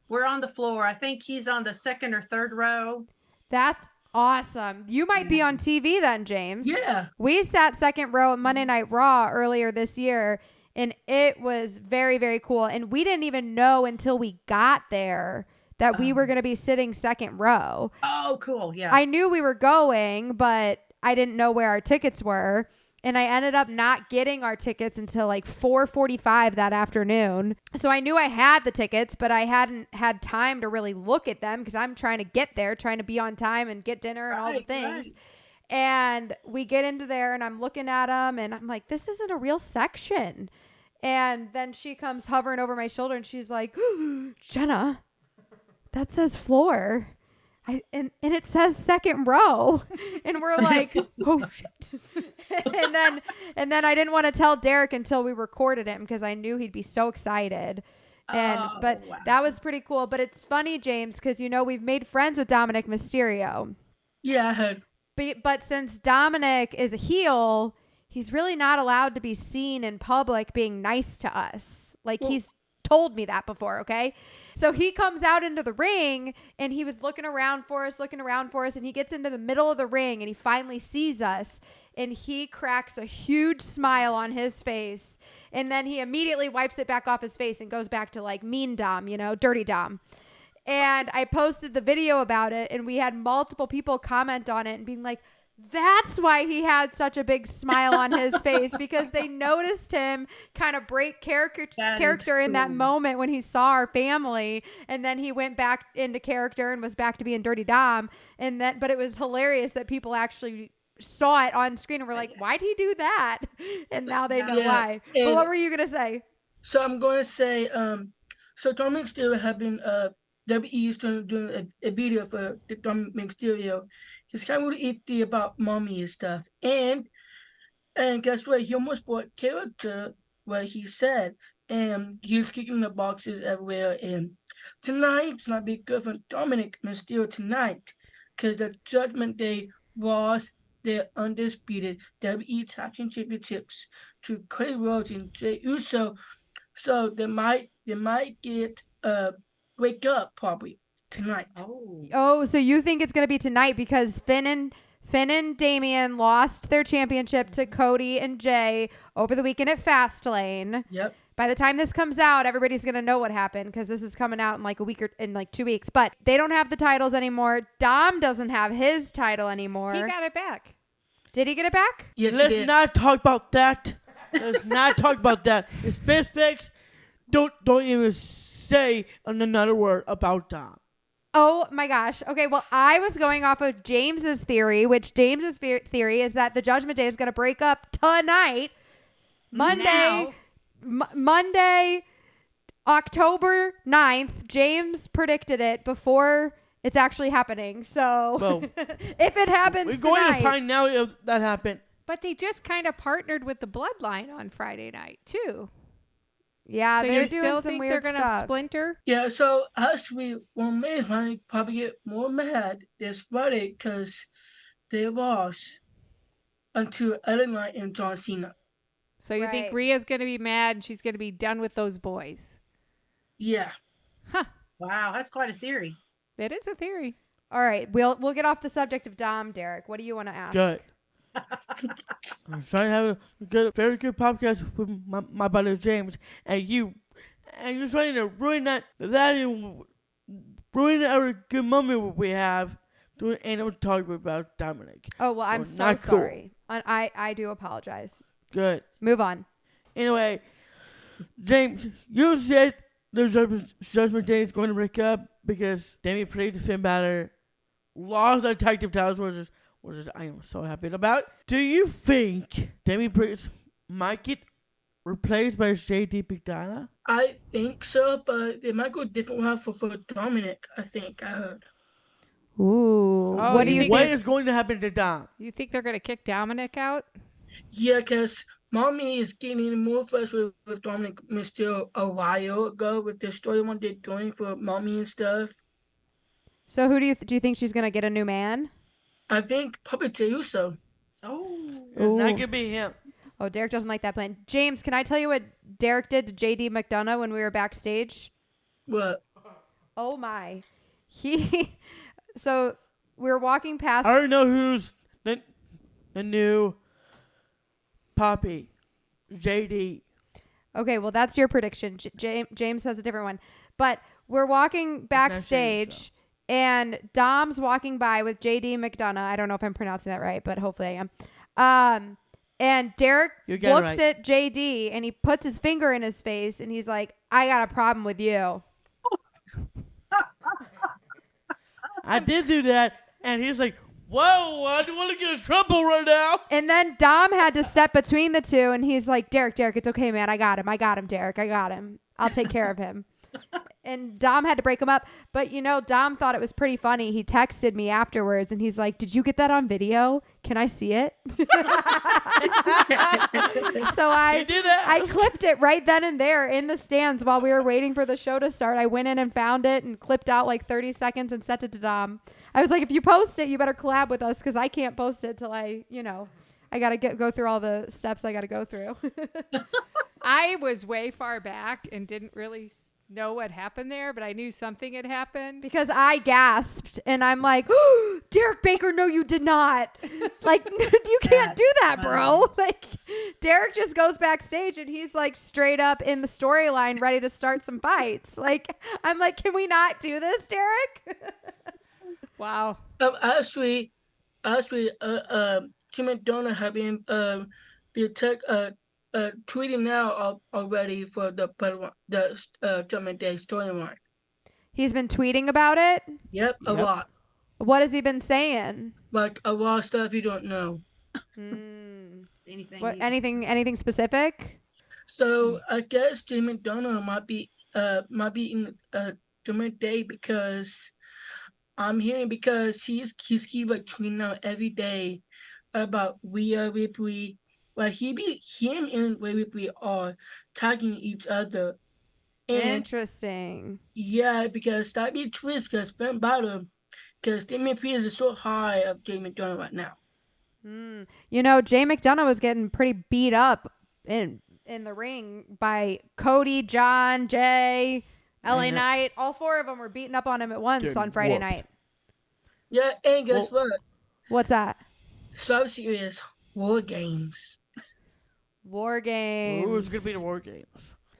S5: we're on the floor. I think he's on the second or third row.
S3: That's awesome. You might be on TV then, James.
S6: Yeah.
S3: We sat second row at Monday Night Raw earlier this year, and it was very, very cool. And we didn't even know until we got there that we were going to be sitting second row.
S5: Oh, cool. Yeah.
S3: I knew we were going, but I didn't know where our tickets were. And I ended up not getting our tickets until like 4:45 that afternoon. So I knew I had the tickets, but I hadn't had time to really look at them because I'm trying to get there, trying to be on time and get dinner and all the things.
S5: Right.
S3: And we get into there and I'm looking at them and I'm like, this isn't a real section. And then she comes hovering over my shoulder and she's like, Jenna, that says floor. And it says second row. And we're like, oh shit. and then I didn't want to tell Derek until we recorded him because I knew he'd be so excited. But
S5: wow.
S3: that was pretty cool. But it's funny, James, because we've made friends with Dominic Mysterio.
S6: Yeah, I heard.
S3: But since Dominic is a heel, he's really not allowed to be seen in public being nice to us. Like he's told me that before, okay? So he comes out into the ring and he was looking around for us, and he gets into the middle of the ring and he finally sees us and he cracks a huge smile on his face. And then he immediately wipes it back off his face and goes back to like mean Dom, dirty Dom. And I posted the video about it and we had multiple people comment on it and being like, that's why he had such a big smile on his face, because they noticed him kind of break character in that moment when he saw our family, and then he went back into character and was back to being Dirty Dom. But it was hilarious that people actually saw it on screen and were like, why'd he do that? And now they know why. But what were you gonna say?
S6: So I'm going to say, so Dominic Mysterio have been WWE's doing a video for the Dominic Mysterio. He's kind of really iffy about mommy and stuff. And guess what? He almost brought character what he said. And he was kicking the boxes everywhere. And tonight's not be good for Dominic Mysterio tonight. Because the Judgment Day was their undisputed WWE Tag Team Championships to Cody Rhodes and Jey Uso. So they might get wake up probably tonight.
S3: Oh, so you think it's going to be tonight because Finn and Damian lost their championship to Cody and Jay over the weekend at Fastlane.
S6: Yep.
S3: By the time this comes out, everybody's going to know what happened because this is coming out in like a week or in like 2 weeks. But they don't have the titles anymore. Dom doesn't have his title anymore.
S2: He got it back.
S3: Did he get it back?
S6: Yes,
S1: Let's not talk about that. Let's not talk about that. It's been fixed. Don't even say another word about Dom.
S3: Oh my gosh. Okay, well, I was going off of James's theory, which James's theory is that the Judgment Day is going to break up tonight, Monday, Monday, October 9th. James predicted it before it's actually happening. So
S1: Well,
S3: if it happens
S1: we're going
S3: tonight,
S1: to find out if that happened.
S2: But they just kind of partnered with the Bloodline on Friday night, too.
S3: yeah,
S2: So
S3: they're
S2: you
S3: doing
S2: still
S3: some
S2: think
S3: weird
S2: they're going to
S3: stuff.
S2: splinter?
S6: Yeah, so actually, one man might probably get more mad this Friday because they lost unto Ellen Knight and John Cena.
S2: So you think
S3: Right.
S2: Rhea's going to be mad and she's going to be done with those boys?
S6: Yeah.
S5: Wow, that's quite a theory.
S2: That is a theory.
S3: All right, we'll get off the subject of Dom, Derek. What do you want to ask?
S1: Good. I'm trying to have very good podcast with my buddy James, and you're trying to ruin that and ruin every good moment we have doing animal talk about Dominic.
S3: Oh, well, I'm
S1: So
S3: so
S1: not cool.
S3: sorry. I do apologize.
S1: Good.
S3: Move on.
S1: Anyway, James, you said the Judgment Day is going to break up because Demi Priest and Finn Balor lost their tag team titles, which is I am so happy about. Do you think Demi Priest might get replaced by JD McDonough?
S6: I think so, but they might go a different route for Dominic, I think. I heard.
S3: Ooh.
S2: Oh,
S3: What do
S2: you
S3: you
S2: think
S1: What
S3: think?
S1: is going to happen to Dom?
S2: You think they're going to kick Dominic out?
S6: Yeah, because Mommy is getting more fresh with Dominic Mysterio a while ago with the storyline they're doing for Mommy and stuff.
S3: So who do you think she's going to get a new man?
S6: I think probably Jey Uso.
S5: Oh.
S1: It's not
S3: Ooh.
S1: going to be him.
S3: Oh, Derek doesn't like that plan. James, can I tell you what Derek did to JD McDonough when we were backstage?
S6: What?
S3: Oh my. So we were walking past.
S1: I already know who's the new Poppy. JD.
S3: Okay, well, that's your prediction. James has a different one. But we're walking backstage, and Dom's walking by with JD McDonough. I don't know if I'm pronouncing that right, but hopefully I am. And Derek
S1: You got it
S3: looks
S1: right.
S3: at JD, and he puts his finger in his face, and he's like, I got a problem with you.
S1: I did do that, and he's like, whoa, I don't want to get in trouble right now.
S3: And then Dom had to step between the two, and he's like, Derek, it's okay, man. I got him, Derek. I got him. I'll take care of him. And Dom had to break him up. But, Dom thought it was pretty funny. He texted me afterwards, and he's like, did you get that on video? Can I see it? So
S1: He did that.
S3: I clipped it right then and there in the stands while we were waiting for the show to start. I went in and found it and clipped out like 30 seconds and sent it to Dom. I was like, if you post it, you better collab with us because I can't post it till I got to go through all the steps I got to go through.
S2: I was way far back and didn't really know what happened there, but I knew something had happened.
S3: Because I gasped and I'm like, oh, Derek Baker, no, you did not. Like, you can't do that, bro. Like, Derek just goes backstage and he's like straight up in the storyline ready to start some fights. Like, I'm like, can we not do this, Derek?
S2: Wow.
S6: Actually, Jim McDonough have been tweeting now already for the Judgment Day storyline.
S3: He's been tweeting about it.
S6: Yep, a
S1: Yep.
S6: lot.
S3: What has he been saying?
S6: Like a lot of stuff you don't know.
S5: Anything.
S3: What, anything specific?
S6: So I guess Jim McDonough might be in Judgment Day because I'm hearing because he's keep like tweeting out every day about Rhea Ripley. Like him and Rhea Ripley are tagging each other. And
S3: Interesting.
S6: yeah, because that'd be a twist because Finn Balor, because Damian Priest is so high of Jay McDonough right now.
S3: Jay McDonough was getting pretty beat up in the ring by Cody, John, Jay, LA Knight. All four of them were beating up on him at once
S4: Getting
S3: on Friday
S4: whooped.
S3: night.
S6: Yeah, and guess what?
S3: What's that?
S6: Survivor Series War Games.
S3: War Games.
S1: Ooh, it's going to be the War Games.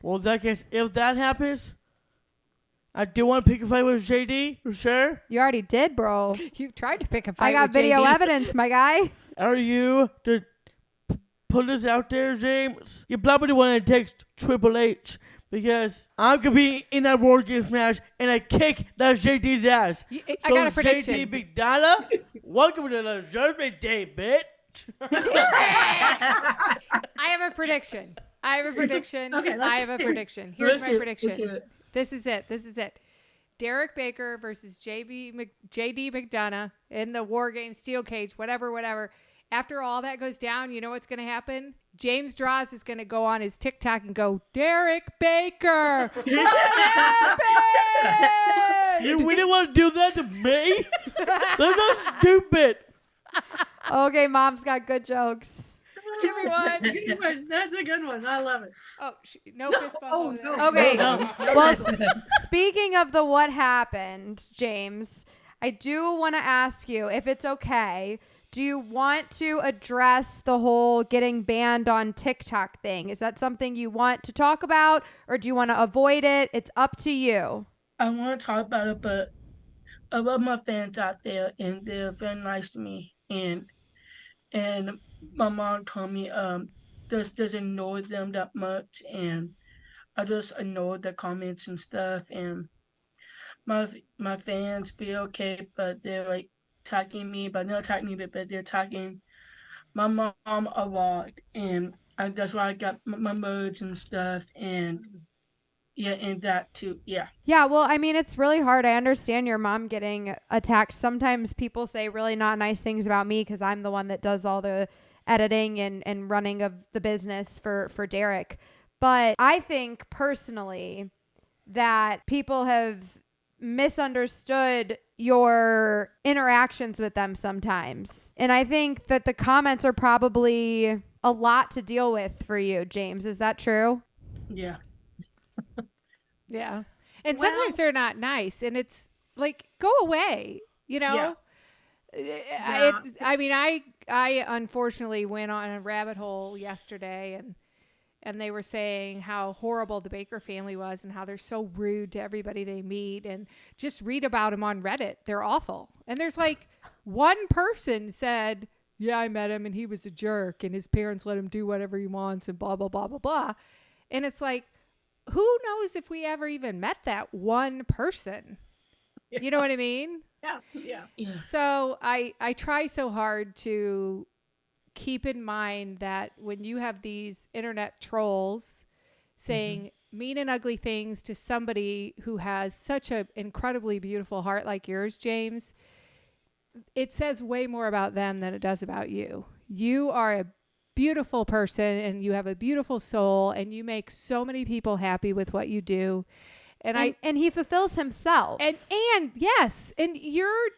S1: Well, in that case, if that happens, I do want to pick a fight with JD, for sure.
S3: You already did, bro.
S2: You tried to pick a fight
S3: I got
S2: with
S3: video
S2: JD.
S3: evidence, my guy.
S1: Are you to put this out there, James? You probably the one that takes Triple H because I'm going to be in that War Games match and I kick that JD's ass.
S2: I got a prediction.
S1: JD McDonough, welcome to the Judgment Day, bitch.
S2: I have a prediction.
S5: Okay,
S2: I have a prediction. Here's my prediction.
S6: Let's hear it.
S2: This is it. Derek Baker versus JD McDonough in the War Games Steel Cage, whatever. After all that goes down, you know what's going to happen? James Droz is going to go on his TikTok and go, Derek Baker, what happened?
S1: You really want to do that to me? That's not stupid.
S3: Okay, Mom's got good jokes.
S2: Everyone.
S5: That's a good one. I love it.
S2: Oh, no fist bump.
S5: Oh,
S2: over
S5: no.
S2: there.
S3: Okay.
S1: No.
S3: Well, speaking of the what happened, James, I do want to ask you, if it's okay, do you want to address the whole getting banned on TikTok thing? Is that something you want to talk about, or do you want to avoid it? It's up to you.
S6: I want to talk about it, but I love my fans out there, and they're very nice to me. And my mom told me just ignore them that much, and I just ignore the comments and stuff. And my fans be okay, but they're like attacking me, but not attacking me, but they're attacking my mom a lot, and that's why I got my merge and stuff, and yeah, and that too, yeah.
S3: Yeah, well, I mean, it's really hard. I understand your mom getting attacked. Sometimes people say really not nice things about me because I'm the one that does all the editing and running of the business for Derek. But I think personally that people have misunderstood your interactions with them sometimes. And I think that the comments are probably a lot to deal with for you, James. Is that true?
S6: Yeah.
S2: Yeah. And
S5: Well-
S2: sometimes they're not nice, and it's like, go away, you know? I mean, I unfortunately went on a rabbit hole yesterday, and they were saying how horrible the Baker family was and how they're so rude to everybody they meet, and just read about them on Reddit. They're awful. And there's like one person said, yeah, I met him and he was a jerk and his parents let him do whatever he wants and blah, blah, blah, blah, blah. And it's like, who knows if we ever even met that one person?
S5: Yeah.
S2: You know what I mean?
S5: Yeah.
S6: Yeah.
S2: So I try so hard to keep in mind that when you have these internet trolls saying mean and ugly things to somebody who has such an incredibly beautiful heart like yours, James, it says way more about them than it does about you. You are a beautiful person and you have a beautiful soul and you make so many people happy with what you do. And
S3: he fulfills himself.
S2: And yes, and you're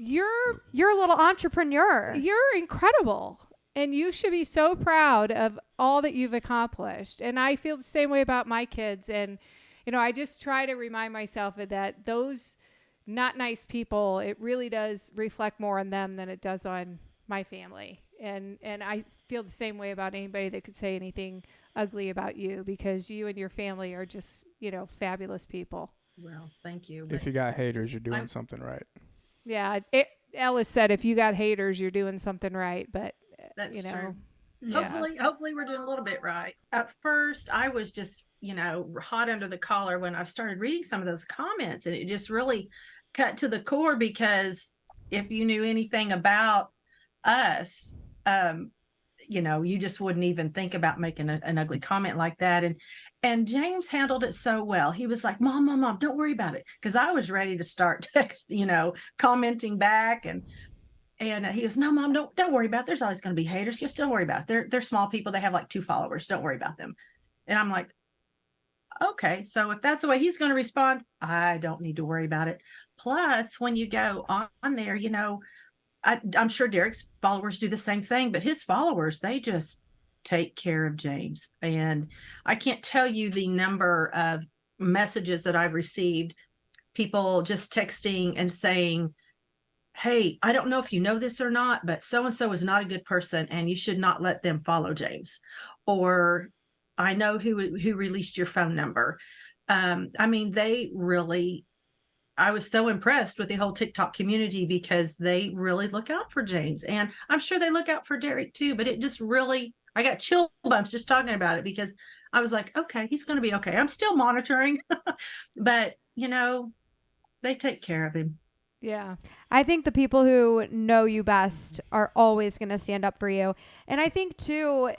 S3: You're a little entrepreneur.
S2: You're incredible. And you should be so proud of all that you've accomplished. And I feel the same way about my kids. And, you know, I just try to remind myself of that those not nice people, it really does reflect more on them than it does on my family. And I feel the same way about anybody that could say anything ugly about you, because you and your family are just, you know, fabulous people.
S5: Well, thank you.
S4: If you got haters, you're doing something right.
S2: Yeah. Ellis said, if you got haters, you're doing something right. But,
S5: That's
S2: you know,
S5: true.
S2: yeah.
S5: Hopefully we're doing a little bit right. At first, I was just, you know, hot under the collar when I started reading some of those comments, and it just really cut to the core, because if you knew anything about us, you know, you just wouldn't even think about making an ugly comment like that. And James handled it so well. He was like, Mom, don't worry about it. Because I was ready to start commenting back, and he goes, no, Mom, don't worry about it. There's always going to be haters. You'll still worry about it. They're small people. They have like 2 followers. Don't worry about them. And I'm like, okay, so if that's the way he's going to respond, I don't need to worry about it. Plus, when you go on there, you know, I'm sure Derek's followers do the same thing, but his followers, they just take care of James. And I can't tell you the number of messages that I've received, people just texting and saying, hey, I don't know if you know this or not, but so-and-so is not a good person and you should not let them follow James. Or I know who released your phone number. I mean, I was so impressed with the whole TikTok community, because they really look out for James. And I'm sure they look out for Derek too, but it just really, I got chill bumps just talking about it, because I was like, okay, he's going to be okay. I'm still monitoring, but you know, they take care of him.
S2: Yeah.
S3: I think the people who know you best are always going to stand up for you. And I think too,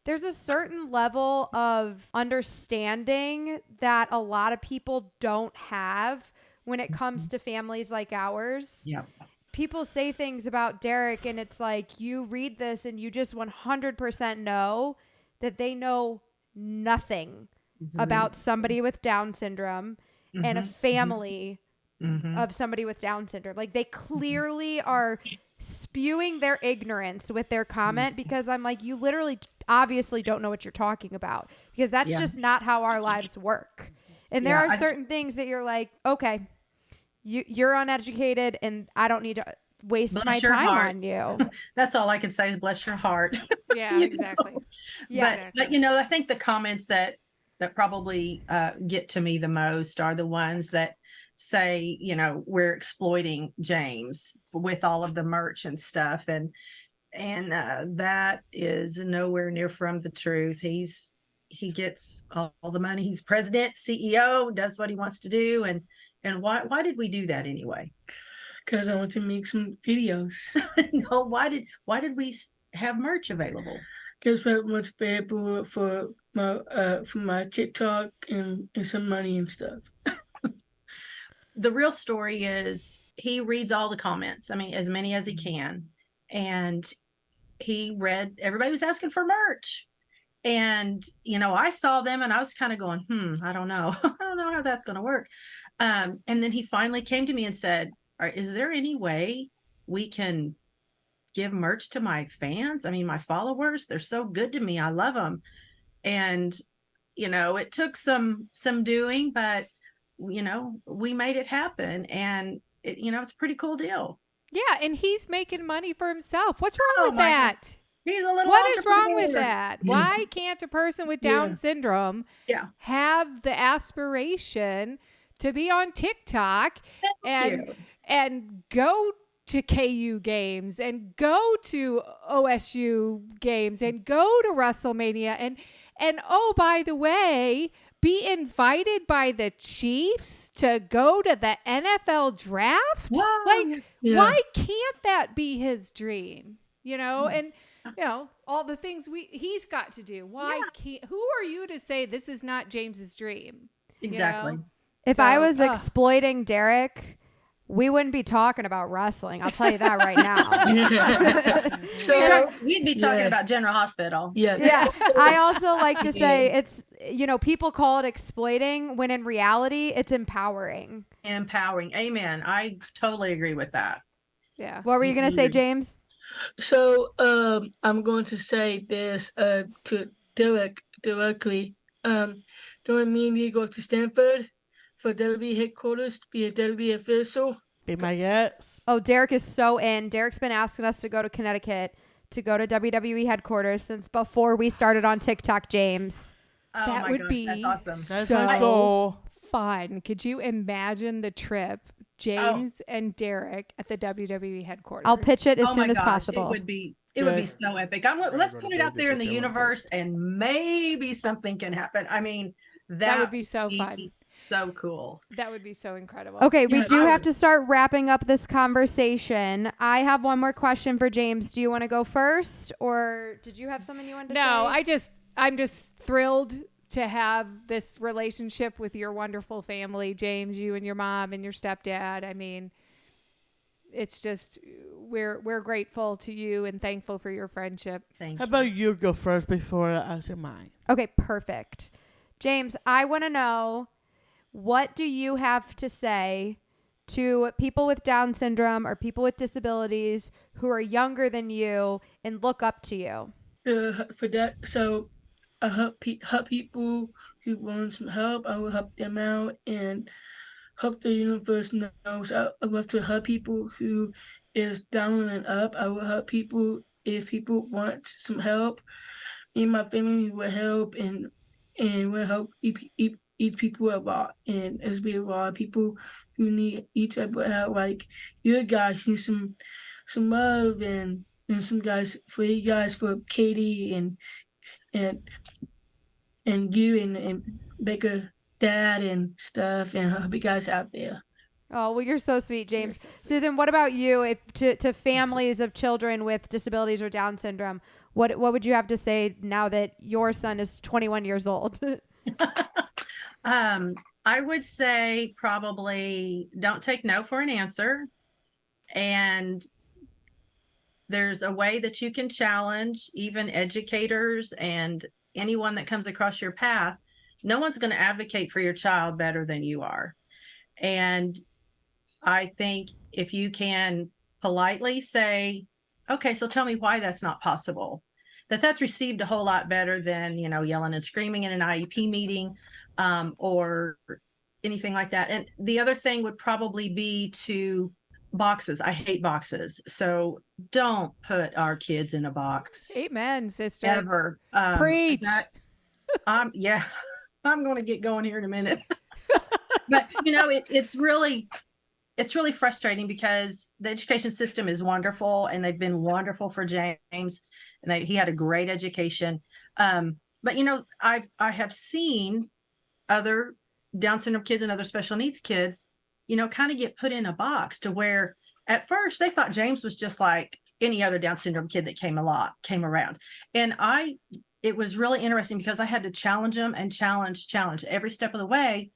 S3: there's a certain level of understanding that a lot of people don't have when it comes to families like ours.
S5: Yeah.
S3: People say things about Derek, and it's like, you read this and you just 100% know that they know nothing about somebody with Down syndrome and a family of somebody with Down syndrome. Like, they clearly are spewing their ignorance with their comment, because I'm like, you literally obviously don't know what you're talking about, because that's just not how our lives work. And there are certain things that you're like, okay, you're uneducated and I don't need to waste my time on you.
S5: That's all I can say is bless your heart.
S2: Yeah, exactly.
S3: Yeah.
S5: But you know, I think the comments that probably get to me the most are the ones that say, we're exploiting James with all of the merch and stuff. And that is nowhere near from the truth. He gets all the money. He's president, CEO, does what he wants to do. And why did we do that anyway?
S6: Because I want to make some videos.
S5: No, why did we have merch available?
S6: Because we have much available for my TikTok and some money and stuff.
S5: The real story is he reads all the comments. I mean, as many as he can. And he read, everybody was asking for merch. And, I saw them and I was kind of going, I don't know. I don't know how that's going to work. And then he finally came to me and said, is there any way we can give merch to my fans? I mean, my followers, they're so good to me. I love them. And, it took some doing, but, we made it happen. And, it's a pretty cool deal.
S2: Yeah. And he's making money for himself. What's wrong with that?
S5: God. He's a little
S2: What is wrong with that?
S6: Yeah.
S2: Why can't a person with Down syndrome have the aspiration to be on TikTok and go to KU games and go to OSU games and go to WrestleMania and oh, by the way, be invited by the Chiefs to go to the NFL draft?
S5: Whoa.
S2: Why can't that be his dream? And all the things he's got to do. Why can't? Who are you to say this is not James's dream?
S5: Exactly.
S3: If I was exploiting Derek, we wouldn't be talking about wrestling. I'll tell you that right now.
S6: So
S5: we'd be talking about General Hospital.
S3: Yeah. I also like to say it's, people call it exploiting when in reality it's empowering.
S5: Empowering. Amen. I totally agree with that.
S2: Yeah.
S3: What were you going to say, James?
S6: So I'm going to say this to Derek directly. During me and you go to Stanford for WWE headquarters to be a WWE official.
S1: Be my guest.
S3: Oh, Derek is so in. Derek's been asking us to go to Connecticut to go to WWE headquarters since before we started on TikTok, James.
S5: Oh,
S2: that would be
S5: that's awesome.
S1: That's
S2: so
S1: my goal.
S2: fun. Could you imagine the trip, James and Derek at the WWE headquarters?
S3: I'll pitch it as
S5: Oh
S3: soon
S5: my
S3: as
S5: gosh,
S3: possible.
S5: It would be so epic. Let's put it out there in the universe and maybe something can happen. I mean,
S2: that would be so fun.
S5: So cool.
S2: That would be so incredible.
S3: Okay, we do have to start wrapping up this conversation. I have one more question for James. Do you want to go first, or did you have something you wanted to say?
S2: No, I'm just thrilled to have this relationship with your wonderful family, James, you and your mom and your stepdad. I mean, it's just we're grateful to you and thankful for your friendship.
S5: Thank you.
S1: How about you go first before I say mine?
S3: Okay, perfect. James, I want to know, what do you have to say to people with Down syndrome or people with disabilities who are younger than you and look up to you?
S6: For that, so I help people who want some help. I will help them out and help the universe knows. I love to help people who is down and up. I will help people if people want some help. Me and my family will help and will help each people a lot. And there's be a lot of people who need each type of help. Like you guys need some love and some guys for Katie and you and Baker dad and stuff, and help you guys out there.
S3: Oh, well, you're so sweet, James. Susan, what about you? If to families of children with disabilities or Down syndrome, what would you have to say now that your son is 21 years old?
S5: I would say probably don't take no for an answer. And there's a way that you can challenge even educators and anyone that comes across your path. No one's going to advocate for your child better than you are. And I think if you can politely say, okay, so tell me why that's not possible, that's received a whole lot better than, yelling and screaming in an IEP meeting or anything like that. And the other thing would probably be to boxes. I hate boxes. So don't put our kids in a box.
S2: Amen, sister.
S5: Ever.
S2: Preach.
S5: Yeah, I'm going to get going here in a minute. But you know, it's really frustrating because the education system is wonderful and they've been wonderful for James, and he had a great education. But you know, I have seen other Down syndrome kids and other special needs kids, you know, kind of get put in a box to where at first they thought James was just like any other Down syndrome kid that came around. And it was really interesting because I had to challenge him and challenge every step of the way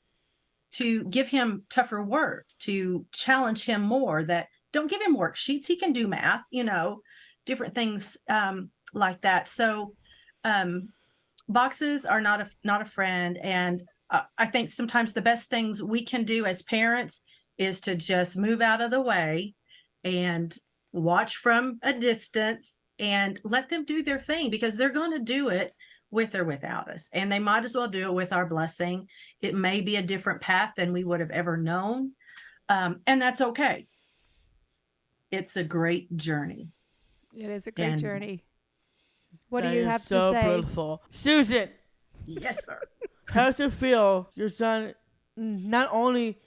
S5: to give him tougher work, to challenge him more, that don't give him worksheets. He can do math, you know, different things like that. So boxes are not a friend. And I think sometimes the best things we can do as parents is to just move out of the way and watch from a distance and let them do their thing, because they're going to do it with or without us. And they might as well do it with our blessing. It may be a different path than we would have ever known. And that's okay. It's a great journey.
S2: It is a great journey.
S3: What do you have
S1: so
S3: to say?
S1: Beautiful. Susan.
S5: Yes, sir.
S1: How does it feel your son not only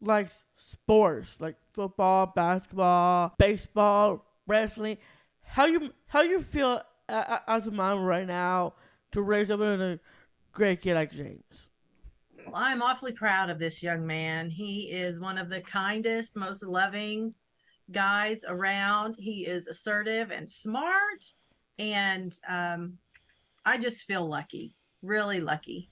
S1: likes sports like football, basketball, baseball, wrestling? How you feel as a mom right now to raise up a great kid like James?
S5: Well, I'm awfully proud of this young man. He is one of the kindest, most loving guys around. He is assertive and smart, and I just feel lucky, really lucky.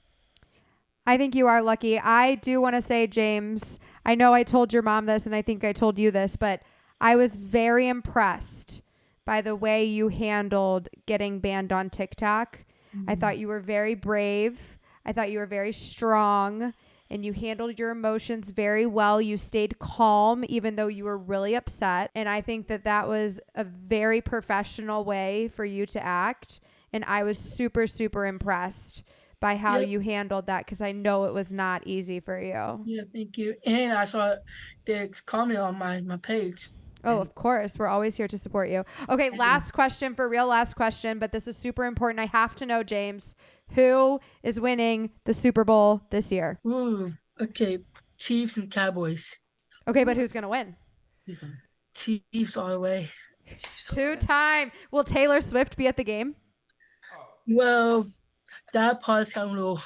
S3: I think you are lucky. I do want to say, James, I know I told your mom this and I think I told you this, but I was very impressed by the way you handled getting banned on TikTok. I thought you were very brave. I thought you were very strong, and you handled your emotions very well. You stayed calm even though you were really upset. And I think that was a very professional way for you to act. And I was super, super impressed by how you handled that, because I know it was not easy for you.
S6: Yeah, thank you. And I saw the comment on my page.
S3: Oh, of course. We're always here to support you. Okay, last question, but this is super important. I have to know, James, who is winning the Super Bowl this year?
S6: Ooh, okay. Chiefs and Cowboys.
S3: Okay, but who's going to win?
S6: Chiefs all the way.
S3: Two-time. Will Taylor Swift be at the game?
S6: Well, that part's kind of little.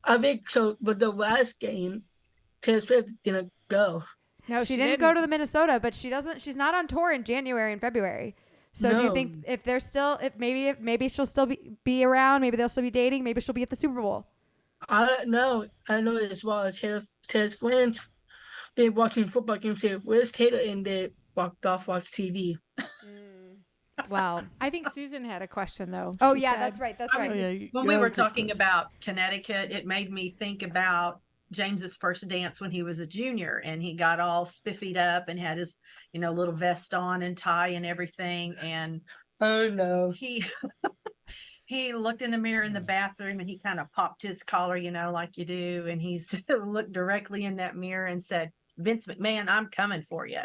S6: I think so, but the last game, Taylor Swift didn't go.
S3: No, she didn't go to the Minnesota, but she's not on tour in January and February. So do you think if maybe she'll still be around, maybe they'll still be dating, maybe she'll be at the Super Bowl?
S6: I don't know. I know as well. Taylor's friends, they watching football games, say, "Where's Taylor?" And they walked off, watched TV.
S3: Wow.
S2: I think Susan had a question though.
S3: Oh,
S2: She
S3: yeah,
S2: said-
S3: that's right.
S1: Oh, yeah,
S5: When we were talking about Connecticut, it made me think about James's first dance when he was a junior, and he got all spiffied up and had his, you know, little vest on and tie and everything. And
S6: Oh no.
S5: he looked in the mirror in the bathroom and he kind of popped his collar, you know, like you do. And he looked directly in that mirror and said, "Vince McMahon, I'm coming for you."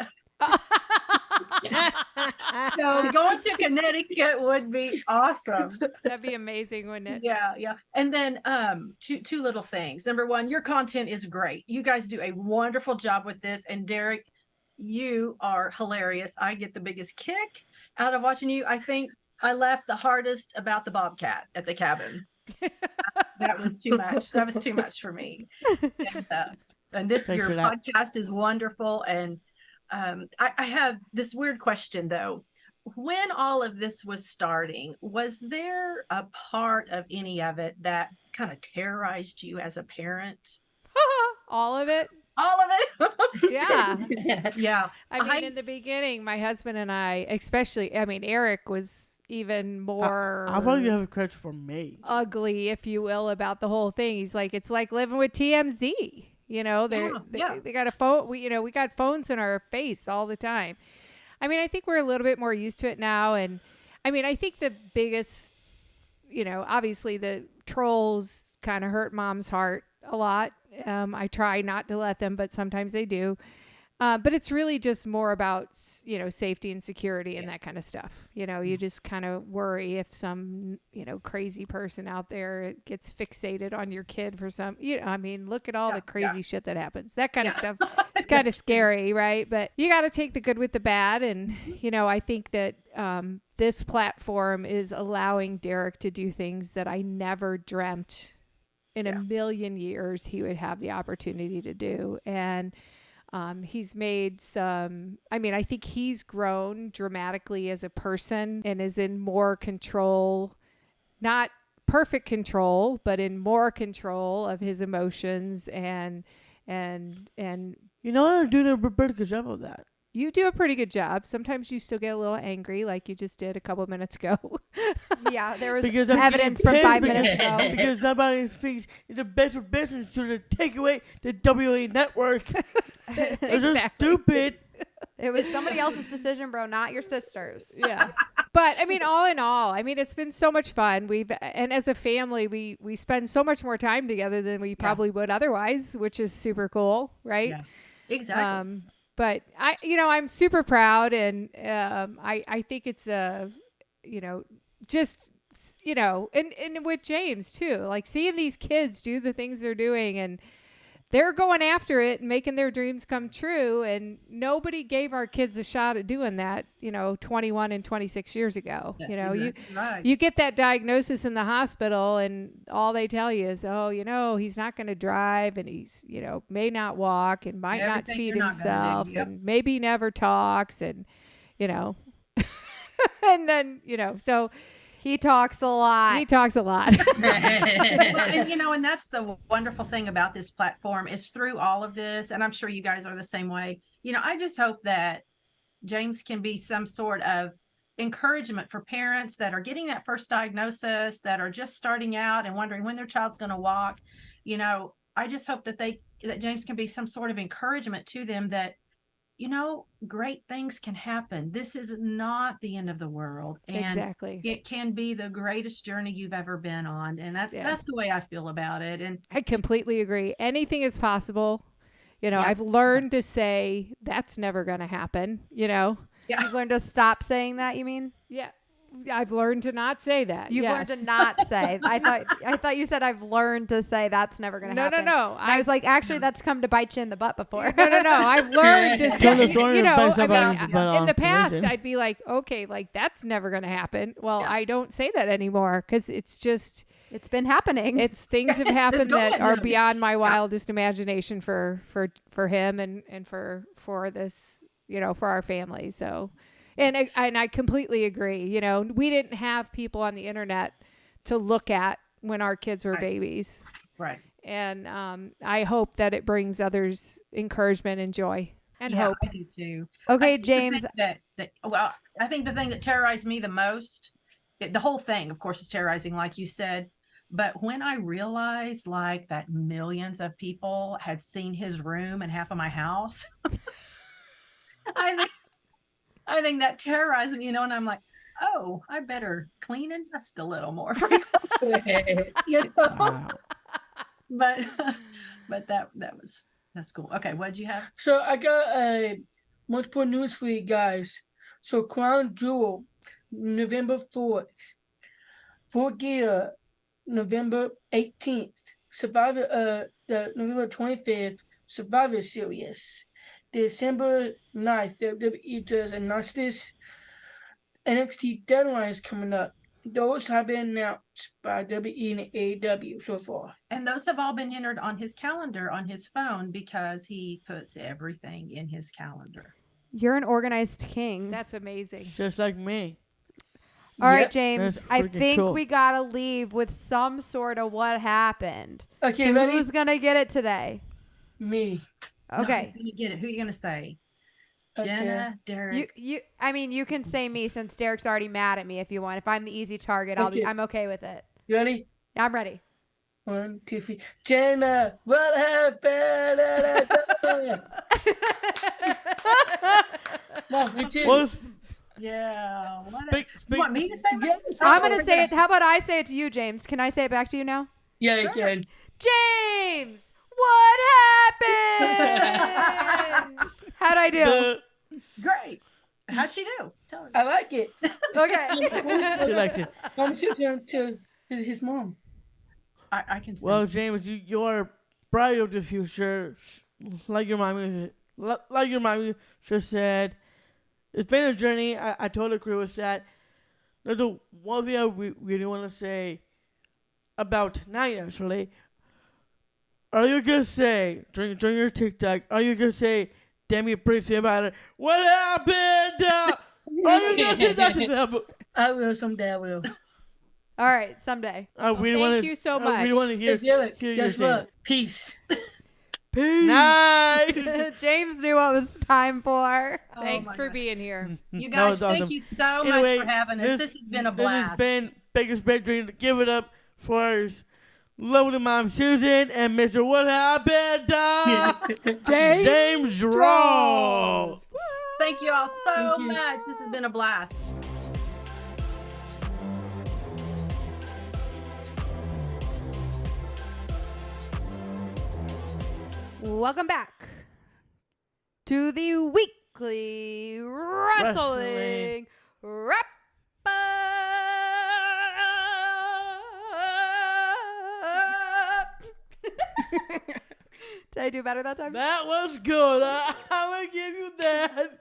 S5: So going to Connecticut would be awesome.
S2: That'd be amazing, wouldn't it?
S5: Yeah. And then two little things. Number one, your content is great. You guys do a wonderful job with this. And Derek, you are hilarious. I get the biggest kick out of watching you. I think I laughed the hardest about the bobcat at the cabin. That was too much. That was too much for me. And this, your podcast is wonderful. And I have this weird question though. When all of this was starting, was there a part of any of it that kind of terrorized you as a parent?
S2: All of it?
S5: All of it?
S2: Yeah.
S5: Yeah.
S2: I mean, in the beginning, my husband and I, especially, Eric was even more
S1: I thought you have a question for me.
S2: ugly, if you will, about the whole thing. He's like, it's like living with TMZ. You know, they got a phone. We got phones in our face all the time. I mean, I think we're a little bit more used to it now. And I mean, I think the biggest, obviously the trolls kind of hurt mom's heart a lot. I try not to let them, but sometimes they do. But it's really just more about, safety and security and
S5: Yes.
S2: that kind of stuff. You just kind of worry if some, crazy person out there gets fixated on your kid for some, look at all the crazy shit that happens. That kind of stuff. It's kind of scary, right? But you got to take the good with the bad. And, I think that this platform is allowing Derek to do things that I never dreamt in a million years he would have the opportunity to do. And he's made I think he's grown dramatically as a person and is in more control, not perfect control, but in more control of his emotions and
S1: I'm doing a pretty good job of that.
S2: you do a pretty good job. Sometimes you still get a little angry like you just did a couple of minutes ago.
S3: Yeah, there was
S1: Because I'm
S3: evidence
S1: getting
S3: from
S1: paid
S3: 5 minutes ago.
S1: Because somebody thinks it's the best for business to take away the WA network. It's just stupid.
S3: It was somebody else's decision, bro, not your sister's.
S2: Yeah. But all in all, it's been so much fun. And as a family, we spend so much more time together than we probably would otherwise, which is super cool. Right.
S5: Yeah. Exactly.
S2: But I'm super proud. And, I think it's and with James too, like seeing these kids do the things they're doing and they're going after it and making their dreams come true. And nobody gave our kids a shot at doing that, 21 and 26 years ago.
S5: That's exactly right.
S2: You get that diagnosis in the hospital and all they tell you is, he's not going to drive and he's, may not walk and might not
S5: Everything
S2: feed
S5: you're not gonna
S2: himself
S5: do. Yep.
S2: and maybe never talks and, and then, so
S3: He talks a lot.
S2: he talks a lot.
S5: And that's the wonderful thing about this platform is through all of this, and I'm sure you guys are the same way. I just hope that James can be some sort of encouragement for parents that are getting that first diagnosis, that are just starting out and wondering when their child's going to walk. I just hope that James can be some sort of encouragement to them that, great things can happen. This is not the end of the world. And
S2: Exactly.
S5: it can be the greatest journey you've ever been on. And that's the way I feel about it. And
S2: I completely agree. Anything is possible.
S5: Yeah.
S2: I've learned to say that's never going to happen,
S3: You've learned to stop saying that, you mean?
S2: Yeah. I've learned to not say that.
S3: You've learned to not say. I thought you said I've learned to say that's never going to happen.
S2: No.
S3: And I was like, actually, that's come to bite you in the butt before.
S2: No. I've learned to say,
S1: the story
S2: in
S1: based
S2: the
S1: on
S2: past,
S1: religion.
S2: I'd be like, okay, like that's never going to happen. Well,
S5: Yeah.
S2: I don't say that anymore because it's just,
S3: It's been happening.
S2: things have happened
S5: going.
S2: that are beyond my wildest imagination for him and for this, for our family. So, and I completely agree. We didn't have people on the internet to look at when our kids were
S5: Right.
S2: babies.
S5: right.
S2: And I hope that it brings others encouragement and joy and hope.
S5: I do too.
S3: Okay,
S5: I think the
S3: James.
S5: thing I think the thing that terrorized me the most, the whole thing, of course, is terrorizing, like you said. But when I realized that millions of people had seen his room and half of my house, I think that terrorized me, and I'm like, oh, I better clean and dust a little more frequently.
S4: Wow.
S5: But that's cool. Okay, what'd you have?
S6: So I got multiple news for you guys. So Crown Jewel, November 4th. Fort Gear, November 18th. Survivor, the November 25th, Survivor Series. December 9th, WWE does announce this. NXT Deadline is coming up. Those have been announced by WWE and AEW so far.
S5: And those have all been entered on his calendar on his phone because he puts everything in his calendar.
S3: You're an organized king.
S2: That's amazing.
S1: Just like me.
S3: All right,
S6: Yep.
S3: James.
S1: That's
S3: I
S1: freaking
S3: think
S1: cool.
S3: we got to leave with some sort of what happened.
S6: Okay,
S3: So
S6: ready?
S3: who's going to get it today?
S6: Me.
S5: No,
S3: Okay.
S5: who you get it? Who are you gonna say?
S6: Okay.
S5: Jenna, Derek.
S3: You can say me since Derek's already mad at me if you want. If I'm the easy target,
S6: Okay.
S3: I'm okay with it.
S6: You ready?
S3: I'm ready.
S6: 1, 2, 3. Jenna, what happened? No, me too.
S1: Well,
S5: Yeah.
S1: speak,
S5: You want me to say it?
S6: Yes.
S3: I'm going to say it. How about I say it to you, James? Can I say it back to you now?
S6: Yeah, you
S5: Sure.
S6: can.
S3: James, What happened? How'd I do?
S5: Great. How'd she do? Tell her.
S6: I like it.
S3: Okay.
S1: She likes it.
S6: I'm sitting to his mom.
S5: I can see.
S1: Well, James, you are bright of the future, like your mommy just said. It's been a journey. I totally agree with that. There's a one thing I really want to say about tonight, actually. Are you gonna say during your TikTok? Are you gonna say Demi Priest about it? What happened? Are you gonna say that to them?
S6: I will someday. I will.
S3: All right, someday.
S1: I really
S2: thank
S1: want
S2: you so much.
S1: I really want to hear.
S6: Let's do it.
S1: hear
S6: Guess
S1: your
S6: what? Peace.
S1: Peace. Nice.
S3: James knew what it was time for.
S5: Oh
S2: Thanks
S5: my
S2: for
S5: gosh.
S2: being here.
S5: You
S1: That
S5: guys,
S1: was awesome.
S5: thank you so
S1: Anyway,
S5: much for having us. This has been a
S1: This has
S5: blast.
S1: been Baker's Bantering. Give it up for our lovely mom Susan and Mr. What Happened? James Droz.
S5: Thank you all so
S6: Thank you.
S5: much. This has been a blast.
S3: Welcome back to the weekly wrestling wrap up. Did I do better that time?
S1: That was good. I'm going to give you that.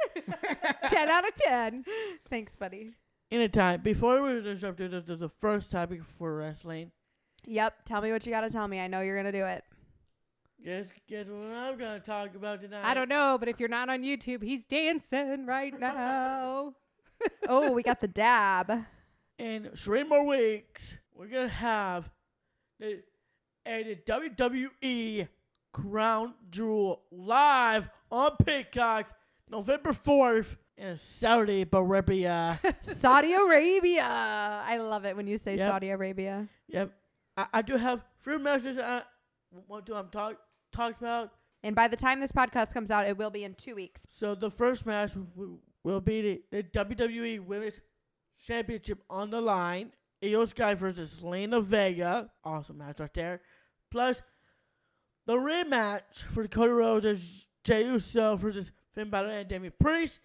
S2: 10 out of 10.
S3: Thanks, buddy.
S1: Anytime. Before we jump to the first topic for wrestling,
S3: Yep. Tell me what you got to tell me. I know you're going to do it.
S1: guess what I'm going to talk about tonight?
S2: I don't know, but if you're not on YouTube, he's dancing right now.
S3: Oh, we got the dab.
S1: In 3 more weeks, we're going to have the WWE Crown Jewel live on Peacock November 4th and Saudi Arabia.
S3: Saudi Arabia. I love it when you say
S1: Yep.
S3: Saudi Arabia.
S1: Yep. I do have 3 matches I want to talk about.
S3: And by the time this podcast comes out, it will be in 2 weeks.
S1: So the first match will be the WWE Women's Championship on the line. Io Sky versus Lena Vega. Awesome match right there. Plus, the rematch for Cody Rhodes is Jey Uso versus Finn Balor and Damian Priest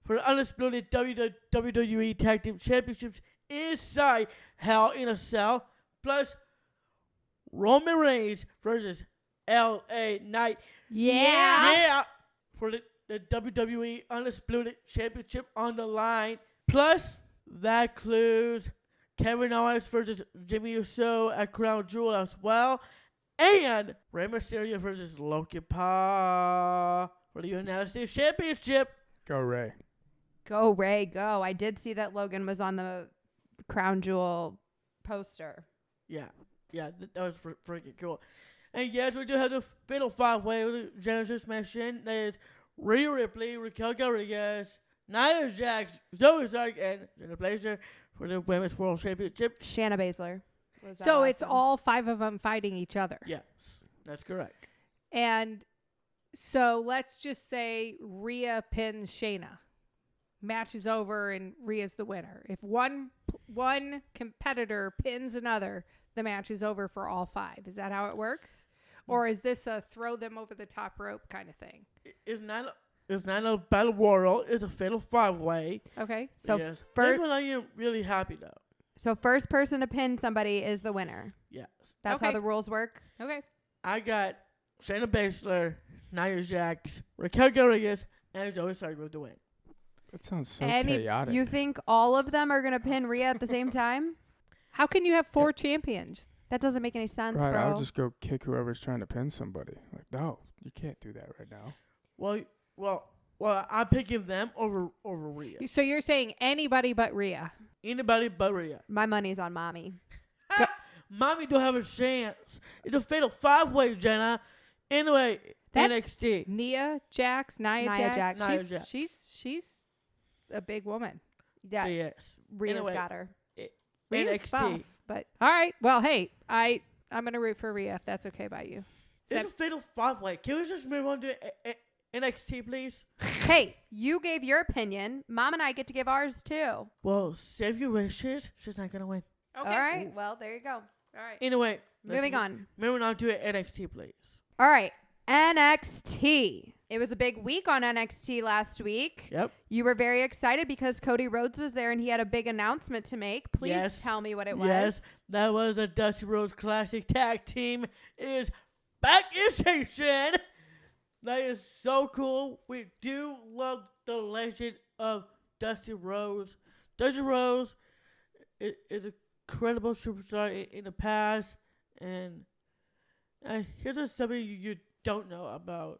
S1: for the undisputed WWE Tag Team Championships inside Hell in a Cell. Plus, Roman Reigns versus LA Knight. Yeah. For the WWE Undisputed Championship on the line. Plus, that includes Kevin Owens versus Jimmy Uso at Crown Jewel as well. And Rey Mysterio versus Logan Paul for the United States Championship.
S4: Go Ray.
S3: Go, Ray, go. I did see that Logan was on the Crown Jewel poster.
S1: Yeah, that was freaking cool. And yes, we do have the Fatal 5-Way, Jenna just mentioned. That is Rhea Ripley, Raquel Rodriguez, Nia Jax, Zoe Stark, and Jenna Blazer for the Women's World Championship.
S3: Shanna Baszler. was that
S2: So it's
S3: awesome.
S2: all 5 of them fighting each other.
S1: Yes, that's correct.
S2: And so let's just say Rhea pins Shayna. Match is over and Rhea's the winner. If one competitor pins another, the match is over for all 5. Is that how it works? Or is this a throw them over the top rope kind of thing?
S1: It's not a battle royal. It's a Fatal 5-Way.
S2: Okay.
S3: So
S1: yes.
S3: fir-
S1: This one I am really happy though.
S3: So first person to pin somebody is the winner.
S1: Yes.
S3: That's how
S2: Okay.
S3: the rules work.
S2: Okay.
S1: I got Shayna Baszler, Nia Jax, Raquel Rodriguez, and Zoe Stark with the win.
S4: That sounds so
S2: And it-
S4: chaotic.
S3: You think all of them are going to pin Rhea at the same time?
S2: How can you have 4 champions?
S3: That doesn't make any sense,
S4: right, I
S3: bro.
S4: would just go kick whoever's trying to pin somebody. Like, no, you can't do that right now.
S1: Well, I'm picking them over Rhea.
S2: So you're saying anybody but Rhea.
S1: Anybody but Rhea.
S3: My money's on mommy.
S1: Mommy don't have a chance. It's a Fatal 5-Way, Jenna. Anyway,
S2: That-
S1: NXT.
S2: Nia Jax, Nia Jax.
S3: Jax.
S1: Nia Jax.
S2: She's a big woman.
S3: Yeah,
S1: Yes.
S3: Rhea's
S1: Anyway,
S3: got her.
S2: Rhea's
S1: NXT.
S2: buff, but all right. Well, hey, I'm gonna root for Rhea if that's okay by you.
S1: It's a Fatal 5-Way. Can we just move on to NXT, please?
S3: Hey, you gave your opinion. Mom and I get to give ours too.
S1: Well, save your wishes. She's not going to win.
S2: Okay.
S3: All right. Well, there you go.
S2: All right.
S1: Anyway,
S3: Moving on.
S1: Moving on to NXT, please.
S3: All right. NXT. It was a big week on NXT last week.
S1: Yep.
S3: You were very excited because Cody Rhodes was there and he had a big announcement to make. Please tell me what it was.
S1: Yes, that was a Dusty Rhodes Classic Tag Team is back in station. That is so cool. We do love the legend of Dusty Rhodes. Dusty Rhodes is a credible superstar in the past, and here's just something you don't know about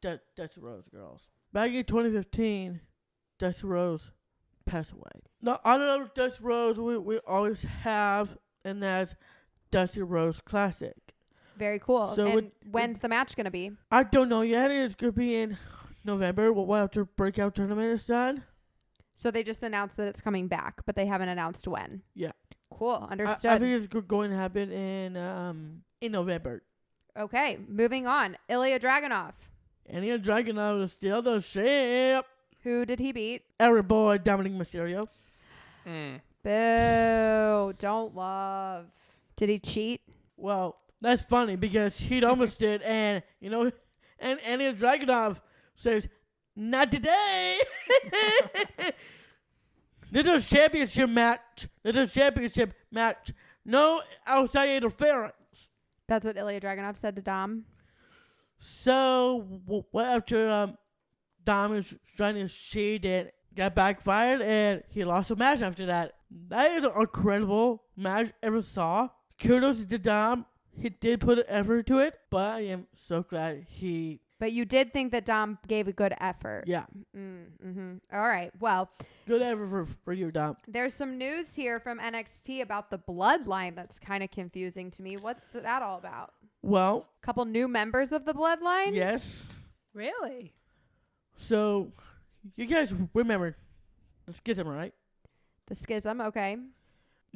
S1: Dusty Rhodes, girls. Back in 2015, Dusty Rhodes passed away. Now, I don't know Dusty Rhodes we always have, and that's Dusty Rhodes Classic.
S3: Very cool.
S1: So
S3: and when's the match going to be?
S1: I don't know yet. It's going to be in November. We'll after Breakout Tournament is done.
S3: So they just announced that it's coming back, but they haven't announced when.
S1: Yeah.
S3: Cool. Understood.
S1: I think it's going to happen in November.
S3: Okay. Moving on. Ilya Dragunov.
S1: Ilya Dragunov is still the ship.
S3: Who did he beat?
S1: Our boy Dominic Mysterio.
S3: Boo. Don't love. Did he cheat?
S1: Well, that's funny because he almost did, and and Ilya Dragunov says, "Not today." This is a championship match. No outside interference.
S3: That's what Ilya Dragunov said to Dom.
S1: So, after Dom was trying to cheat and got backfired, and he lost a match after that. That is an incredible match I ever saw. Kudos to Dom. He did put an effort to it, but I am so glad he...
S3: But you did think that Dom gave a good effort.
S1: Yeah.
S3: All right. Well,
S1: good effort for you, Dom.
S3: There's some news here from NXT about the Bloodline that's kind of confusing to me. What's that all about?
S1: Well...
S3: Couple new members of the Bloodline?
S1: Yes.
S2: Really?
S1: So, you guys remember the schism, right?
S3: The schism, okay.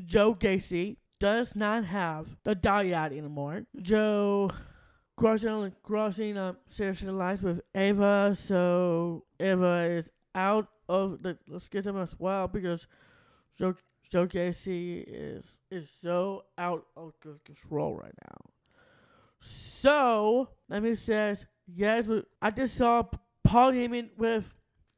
S1: Joe Gacy does not have the dyad anymore. Joe crossing seriously lives with Ava, so Ava is out of the schism as well because Joe Gacy is so out of control right now. So, let me say, yes, I just saw Paul Heyman with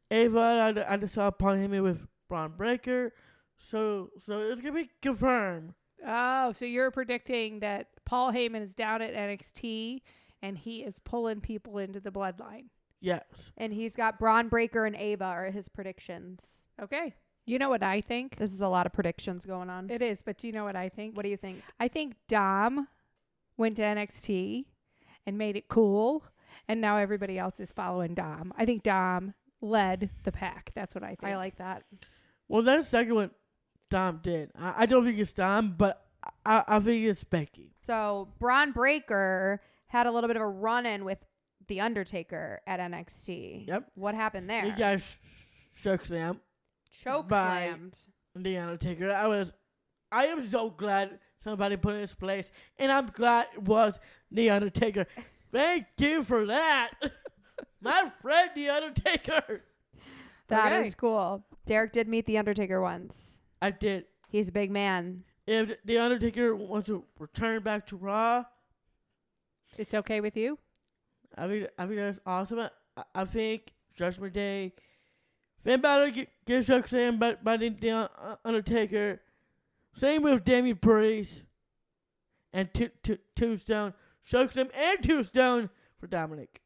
S1: Ava. I just saw Paul Heyman with Braun Breaker. So it's going to be confirmed.
S2: Oh, so you're predicting that Paul Heyman is down at NXT and he is pulling people into the Bloodline.
S1: Yes.
S3: And he's got Braun Breaker and Ava are his predictions.
S2: Okay. You know what I think?
S3: This is a lot of predictions going on.
S2: It is, but do you know what I think?
S3: What do you think?
S2: I think Dom went to NXT and made it cool, and now everybody else is following Dom. I think Dom led the pack. That's what I think.
S3: I like that.
S1: Well, that's exactly what Dom did. I don't think it's Dom, but I think it's Becky.
S3: So Braun Breaker had a little bit of a run-in with The Undertaker at NXT.
S1: Yep.
S3: What happened there?
S1: You guys shook them.
S3: Choke
S1: by
S3: slammed.
S1: The Undertaker. I am so glad somebody put it in his place, and I'm glad it was The Undertaker. Thank you for that. My friend, The Undertaker.
S3: That is cool. Derek did meet The Undertaker once.
S1: I did.
S3: He's a big man.
S1: If The Undertaker wants to return back to Raw,
S2: it's okay with you?
S1: I think that's awesome. I think Judgment Day, Finn Balor gets shook slammed by the Undertaker. Same with Damian Priest and Tombstone. Shook them and Tombstone for Dominic.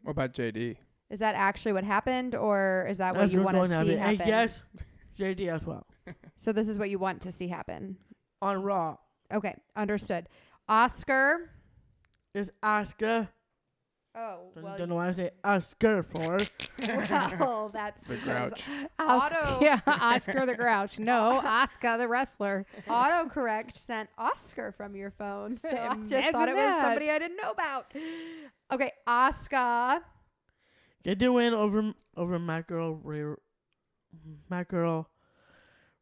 S4: What about JD?
S3: Is that actually what happened, or is that what you want to see happen?
S1: And yes, JD as well.
S3: So this is what you want to see happen.
S1: On Raw.
S3: Okay, understood. Oscar.
S1: It's Oscar.
S3: Oh, well.
S1: Don't know why I say Oscar for.
S3: Well, that's
S4: The Grouch.
S2: Yeah, Oscar the Grouch. No, Oscar the wrestler.
S3: Autocorrect sent Oscar from your phone. So I just
S2: Imagine
S3: thought it was
S2: that.
S3: somebody I didn't know about. Okay, Oscar.
S1: Get the win over my girl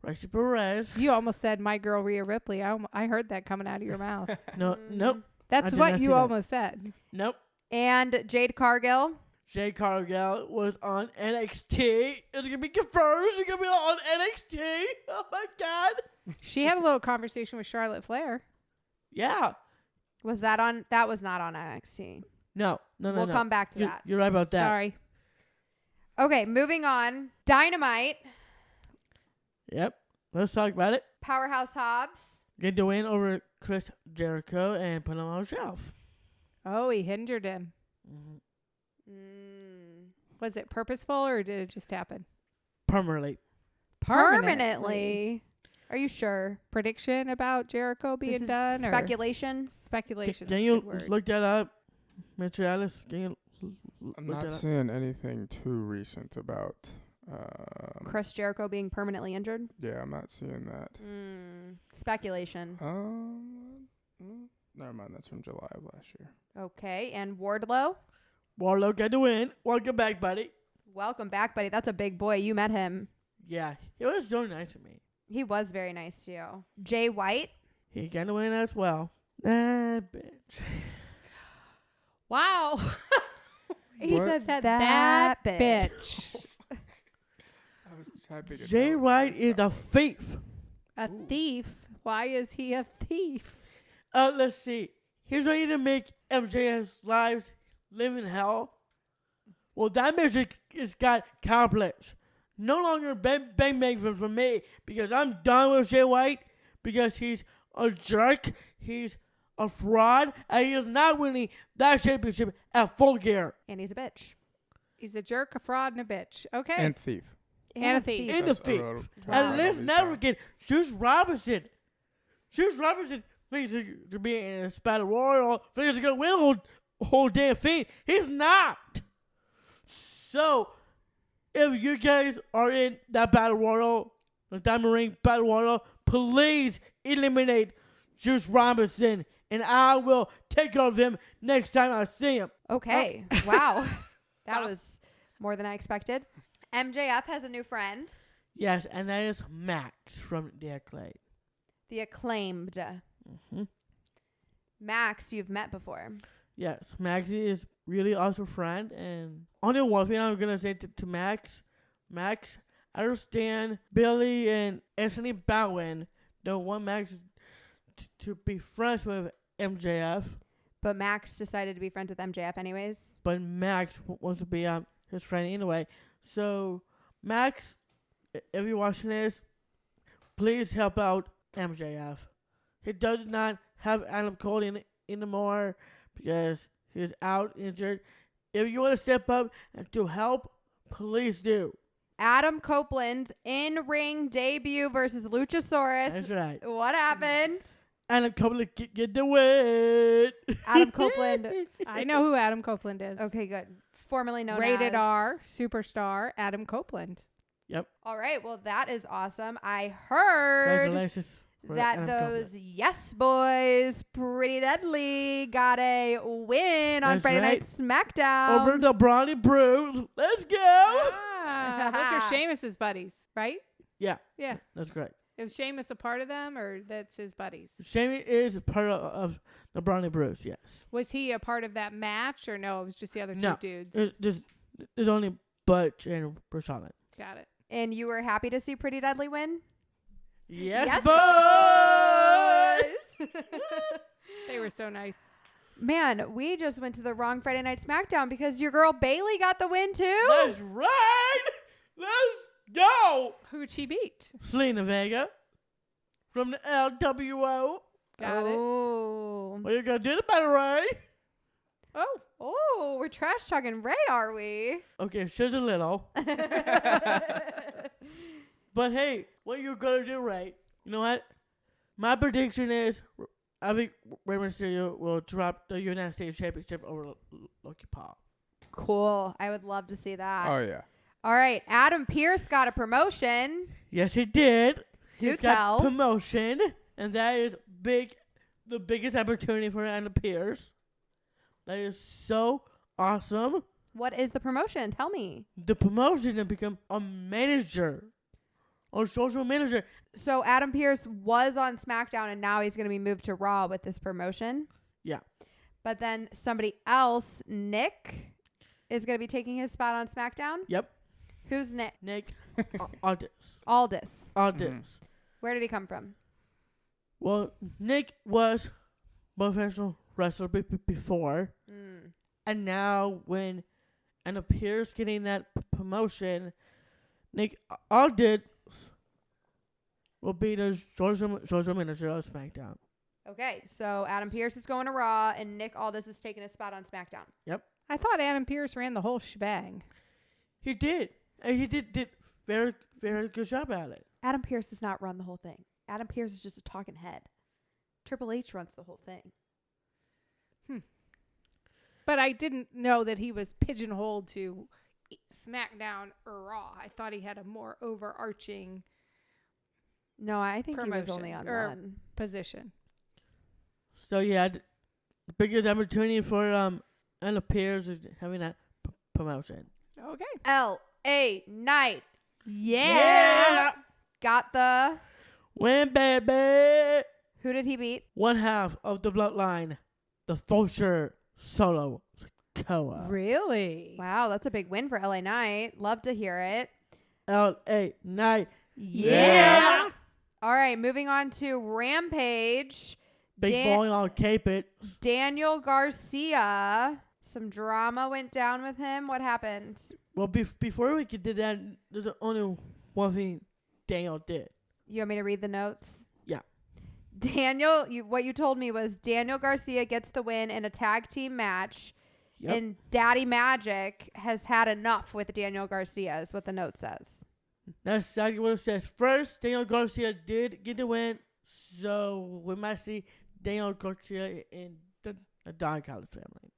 S1: Roxy Perez.
S2: You almost said my girl Rhea Ripley. I heard that coming out of your mouth.
S1: Nope.
S2: That's
S1: did
S2: what
S1: not
S2: you
S1: see that.
S2: almost said.
S1: Nope.
S3: And Jade Cargill.
S1: Jade Cargill was on NXT. It's gonna be confirmed. She's gonna be on NXT. Oh my god.
S2: She had a little conversation with Charlotte Flair.
S1: Yeah.
S3: Was that on? That was not on NXT.
S1: No.
S3: We'll come back to that.
S1: You're right about that.
S2: Sorry.
S3: Okay, moving on. Dynamite.
S1: Yep. Let's talk about it.
S3: Powerhouse Hobbs.
S1: Get the win over Chris Jericho and put him on the shelf.
S2: Oh, he hindered him. Was it purposeful or did it just happen?
S1: Permanently.
S3: Permanently. Are you sure?
S2: Prediction about Jericho being
S3: This is
S2: done?
S3: speculation.
S2: Or speculation.
S1: Can
S2: that's a
S1: you
S2: good word.
S1: look that up, Mr. Alice? Can you
S4: I'm
S1: look
S4: not
S1: that up?
S4: seeing anything too recent about.
S3: Chris Jericho being permanently injured.
S4: Yeah, I'm not seeing that.
S3: Speculation.
S4: Never mind. That's from July of last year.
S3: Okay, and Wardlow.
S1: Warlock got the win. Welcome back, buddy.
S3: Welcome back, buddy. That's a big boy. You met him.
S1: Yeah, he was so nice to me.
S3: He was very nice to you. Jay White.
S1: He got the win as well. Bitch.
S2: Wow.
S3: He
S4: What?
S3: said
S2: that
S3: bitch.
S2: bitch.
S4: I was typing it
S1: Jay
S4: down.
S1: White is a thief.
S2: A thief? Why is he a thief?
S1: Let's see. He's ready to make MJF's lives live in hell. Well, that mission is got accomplished. No longer bang for me because I'm done with Jay White because he's a jerk, he's a fraud, and he is not winning that championship at Full Gear.
S3: And he's a bitch.
S2: He's a jerk, a fraud, and a bitch. Okay.
S4: And thief.
S2: And a thief.
S1: And the
S4: That's
S1: thief.
S4: a
S1: And let's
S4: Robbie's
S1: never
S4: song.
S1: forget Juice Robinson. Juice Robinson thinks to be in a Battle Royal, thinks he's going to win the whole damn thing. He's not. So, if you guys are in that Battle Royal, the Diamond Ring Battle Royal, please eliminate Juice Robinson, and I will take care of him next time I see him.
S3: Okay. Wow. That was more than I expected. MJF has a new friend.
S1: Yes, and that is Max from The Acclaim.
S3: The Acclaimed. Max, you've met before.
S1: Yes, Max is really awesome friend, and only one thing I'm gonna say to Max, I understand Billy and Anthony Bowen don't want Max to be friends with MJF,
S3: But Max decided to be friends with MJF anyways.
S1: but Max wants to be his friend anyway. So Max, if you're watching this, please help out MJF. He does not have Adam Cole anymore because he's out injured. If you want to step up and to help, please do.
S3: Adam Copeland's in-ring debut versus Luchasaurus.
S1: That's right.
S3: What happened?
S1: Adam Cole get the win.
S3: Adam Copeland.
S2: I know who Adam Copeland is.
S3: Okay, good. Formerly known
S2: Rated
S3: as
S2: R, superstar, Adam Copeland.
S3: All right, well that is awesome. I heard
S1: Congratulations. for
S3: that
S1: Adam
S3: those
S1: Copeland.
S3: Yes Boys, Pretty Deadly, got a win on
S1: That's
S3: Friday
S1: right.
S3: Night SmackDown.
S1: Over the Brawny Brews. Let's go.
S2: Ah, those are Sheamus's buddies, right?
S1: Yeah,
S2: Yeah.
S1: that's correct.
S2: Is Sheamus a part of them, or that's his buddies?
S1: Shamey is part of the Brawny Brews, yes.
S2: Was he a part of that match, or no? It was just the other two
S1: No.
S2: dudes.
S1: There's only Butch and Rashawn.
S2: Got it.
S3: And you were happy to see Pretty Deadly win?
S1: Yes, boys!
S2: They were so nice.
S3: Man, we just went to the wrong Friday Night SmackDown because your girl Bailey got the win too.
S1: That's right! Let's go!
S2: Who'd she beat?
S1: Selena Vega from the LWO.
S2: Got it.
S3: Oh.
S1: What you gonna do about it, Ray?
S2: Oh,
S3: Oh, we're trash talking Ray, are we?
S1: Okay, she's a little. But hey, what you gonna do, Ray? You know what? My prediction is I think Rey Mysterio will drop the United States Championship over Loki Paul.
S3: Cool. I would love to see that.
S4: Oh yeah.
S3: All right. Adam Pearce got a promotion.
S1: Yes, he did.
S3: Do
S1: He's got
S3: tell.
S1: promotion, and that is big, the biggest opportunity for Adam Pearce. That is so awesome.
S3: What is the promotion? Tell me.
S1: The promotion to become a manager, or social manager.
S3: So Adam Pearce was on SmackDown and now he's going to be moved to Raw with this promotion.
S1: Yeah.
S3: But then somebody else, Nick, is going to be taking his spot on SmackDown.
S1: Yep.
S3: Who's Nick?
S1: Nick Aldis.
S3: Aldis.
S1: Aldis.
S3: Where did he come from?
S1: Well, Nick was professional wrestler before. And now when and appears getting that promotion, Nick Aldis will be the Georgia manager of SmackDown.
S3: Okay, so Adam Pearce is going to Raw, and Nick Aldis is taking a spot on SmackDown.
S1: Yep.
S2: I thought Adam Pearce ran the whole shebang.
S1: He did. And he did very, very good job at it.
S3: Adam Pearce does not run the whole thing. Adam Pearce is just a talking head. Triple H runs the whole thing.
S2: But I didn't know that he was pigeonholed to SmackDown or Raw. I thought he had a more overarching
S3: No, I think he was
S2: promotion
S3: only on
S2: or
S3: one.
S2: position.
S1: So yeah, the biggest opportunity for Anna Pierce is having that promotion.
S2: Okay.
S3: L.A. Knight.
S2: Yeah.
S3: Got the...
S1: Win, baby!
S3: Who did he beat?
S1: One half of the bloodline, the Vulture Solo Sikoa.
S2: Really?
S3: Wow, that's a big win for L.A. Knight. Love to hear it.
S1: L.A. Knight.
S2: Yeah.
S3: All right, moving on to Rampage.
S1: Big boy on Cape It.
S3: Daniel Garcia. Some drama went down with him. What happened?
S1: Well, before we could do that, there's only one thing Daniel did.
S3: You want me to read the notes?
S1: Yeah.
S3: Daniel, what you told me was Daniel Garcia gets the win in a tag team match.
S1: Yep.
S3: And Daddy Magic has had enough with Daniel Garcia, is what the note says.
S1: That's exactly what it says. First, Daniel Garcia did get the win, so we might see Daniel Garcia in the Don Callis family.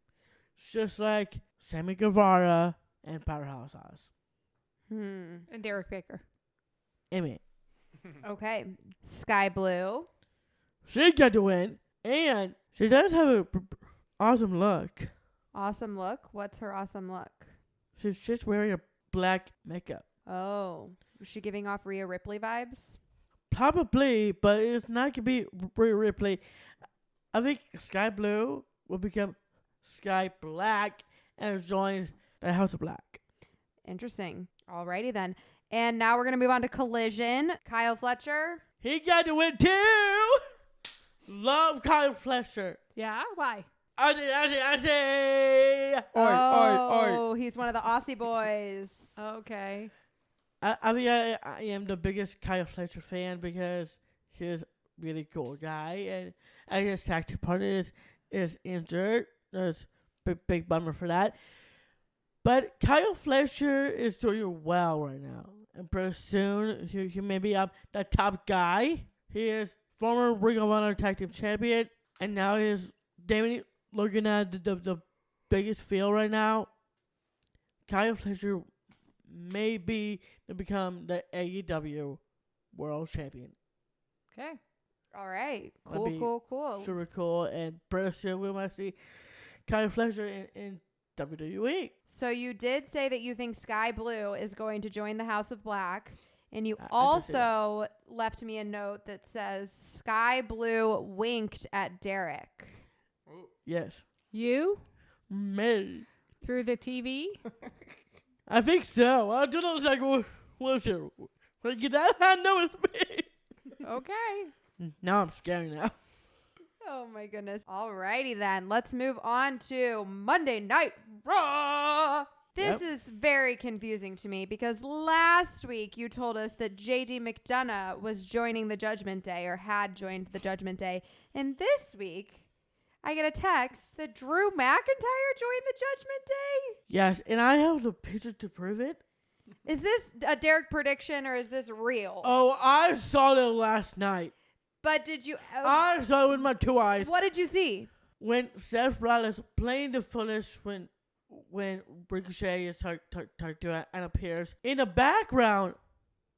S1: Just like Sammy Guevara and Powerhouse House.
S3: And
S2: Derek Baker.
S1: Amen.
S3: Okay. Sky Blue.
S1: She got the win, and she does have an awesome look.
S3: Awesome look. What's her awesome look?
S1: She's just wearing a black makeup.
S3: Oh. Was she giving off Rhea Ripley vibes?
S1: Probably, but it's not going to be Rhea Ripley. I think Sky Blue will become Sky Black and join the House of Black.
S3: Interesting. Alrighty then. And now we're going to move on to Collision. Kyle Fletcher.
S1: He got the win too! Love Kyle Fletcher.
S2: Yeah? Why?
S1: I say.
S3: Oh, he's one of the Aussie boys.
S2: Okay.
S1: I think I am the biggest Kyle Fletcher fan because he's a really cool guy, and his tag team partner is injured. There's a big bummer for that. But Kyle Fletcher is doing well right now, and pretty soon he may be up the top guy. He is former Ring of Honor tag team champion, and now he's looking at the biggest field right now. Kyle Fletcher may be to become the AEW World Champion.
S3: Okay. All right.
S1: That'd be
S3: Cool.
S1: Super cool, and pretty soon we might see Kyle Fletcher in WWE.
S3: So you did say that you think Sky Blue is going to join the House of Black, and you
S1: I did say
S3: also left me a note that says Sky Blue winked at Derek.
S1: Yes.
S2: You?
S1: Me.
S2: Through the TV?
S1: I think so. I don't know. It's like, what's it? I know it's me.
S2: Okay.
S1: Now I'm scared now.
S3: Oh my goodness. Alrighty then. Let's move on to Monday Night Raw. This is very confusing to me because last week you told us that JD McDonough was joining the Judgment Day or had joined the Judgment Day. And this week I get a text that Drew McIntyre joined the Judgment Day.
S1: Yes, and I have the picture to prove it.
S3: Is this a Derek prediction or is this real?
S1: Oh, I saw it last night.
S3: But did you...
S1: I saw it with my two eyes.
S3: what did you see?
S1: When Seth Rollins playing the footage when Ricochet is talking to and appears. In the background,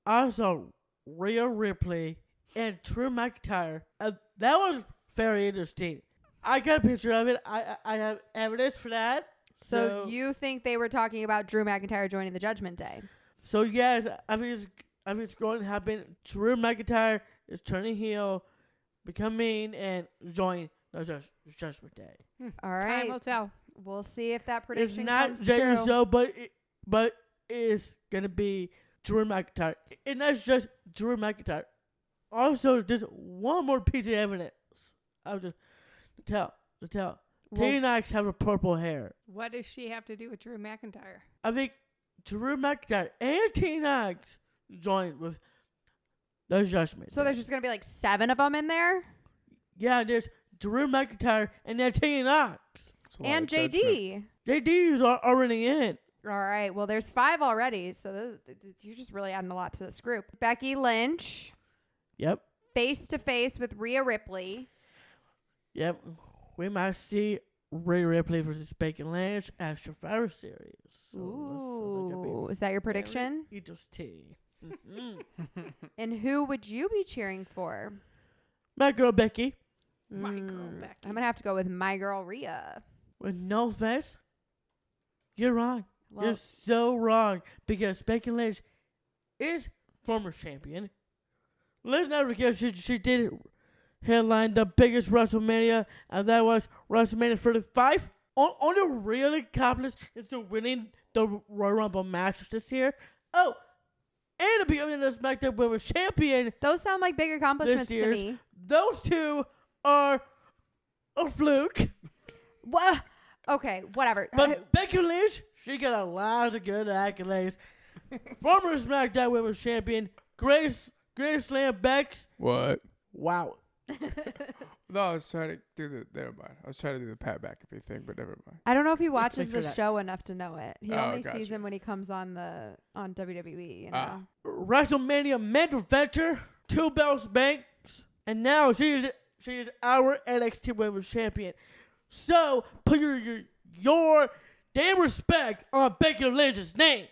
S1: I saw Rhea Ripley and Drew McIntyre. That was very interesting. I got a picture of it. I have evidence for that.
S3: So you think they were talking about Drew McIntyre joining the Judgment Day?
S1: So yes, I think it's going to happen. Drew McIntyre is turning heel, become mean, and join the Judgment Day.
S3: All right.
S2: Time will tell.
S3: We'll see if that
S1: It's
S3: prediction
S1: not
S3: comes
S1: Jey
S3: true.
S1: Uso, but it's gonna be Drew McIntyre, and that's just Drew McIntyre. Also, just one more piece of evidence. tell.
S3: Well-
S1: Tegan Knox have a purple hair.
S2: What does she have to do with Drew McIntyre?
S1: I think Drew McIntyre and Tegan Knox joined with the Judgment.
S3: So there's just gonna be like 7 of them in there,
S1: Yeah, there's Drew McIntyre and then Tegan Knox.
S4: It's a lot
S3: and
S4: of judgment.
S3: JD.
S1: JD's are already in.
S3: All right. Well, there's 5 already, so you're just really adding a lot to this group. Becky Lynch,
S1: Yep.
S3: face to face with Rhea Ripley.
S1: Yep. We might see Rhea Ripley versus Becky Lynch at Survivor Series. So
S3: Ooh, is that your prediction?
S1: Interesting.
S3: And who would you be cheering for?
S1: My girl Becky.
S2: My girl Becky.
S3: I'm gonna have to go with my girl Rhea.
S1: With no offense, you're wrong.
S3: Well,
S1: You're so wrong because Becky Lynch is former champion. Let's not forget she did headline the biggest WrestleMania, and that was WrestleMania 35. Only really accomplished is to winning the Royal Rumble match this year. Oh, and to becoming the SmackDown Women's Champion.
S3: those sound like big accomplishments to
S1: year's-
S3: me.
S1: Those two are a fluke.
S3: What? Okay, whatever.
S1: But Becky Lynch, she got a lot of good accolades. Former SmackDown Women's Champion, Grace Slam Bex.
S4: What?
S1: Wow.
S4: No, I was trying to do never mind. I was trying to do the Pat McAfee thing, but never mind.
S3: I don't know if he watches
S1: Thanks for
S3: the
S1: that.
S3: show enough to know it. He
S4: Oh,
S3: only
S4: gotcha.
S3: sees him when he comes on WWE. You know.
S4: Ah.
S1: WrestleMania main eventer, 2 belts banks, and now she is our NXT Women's Champion. So put your damn respect on Becky Lynch's name.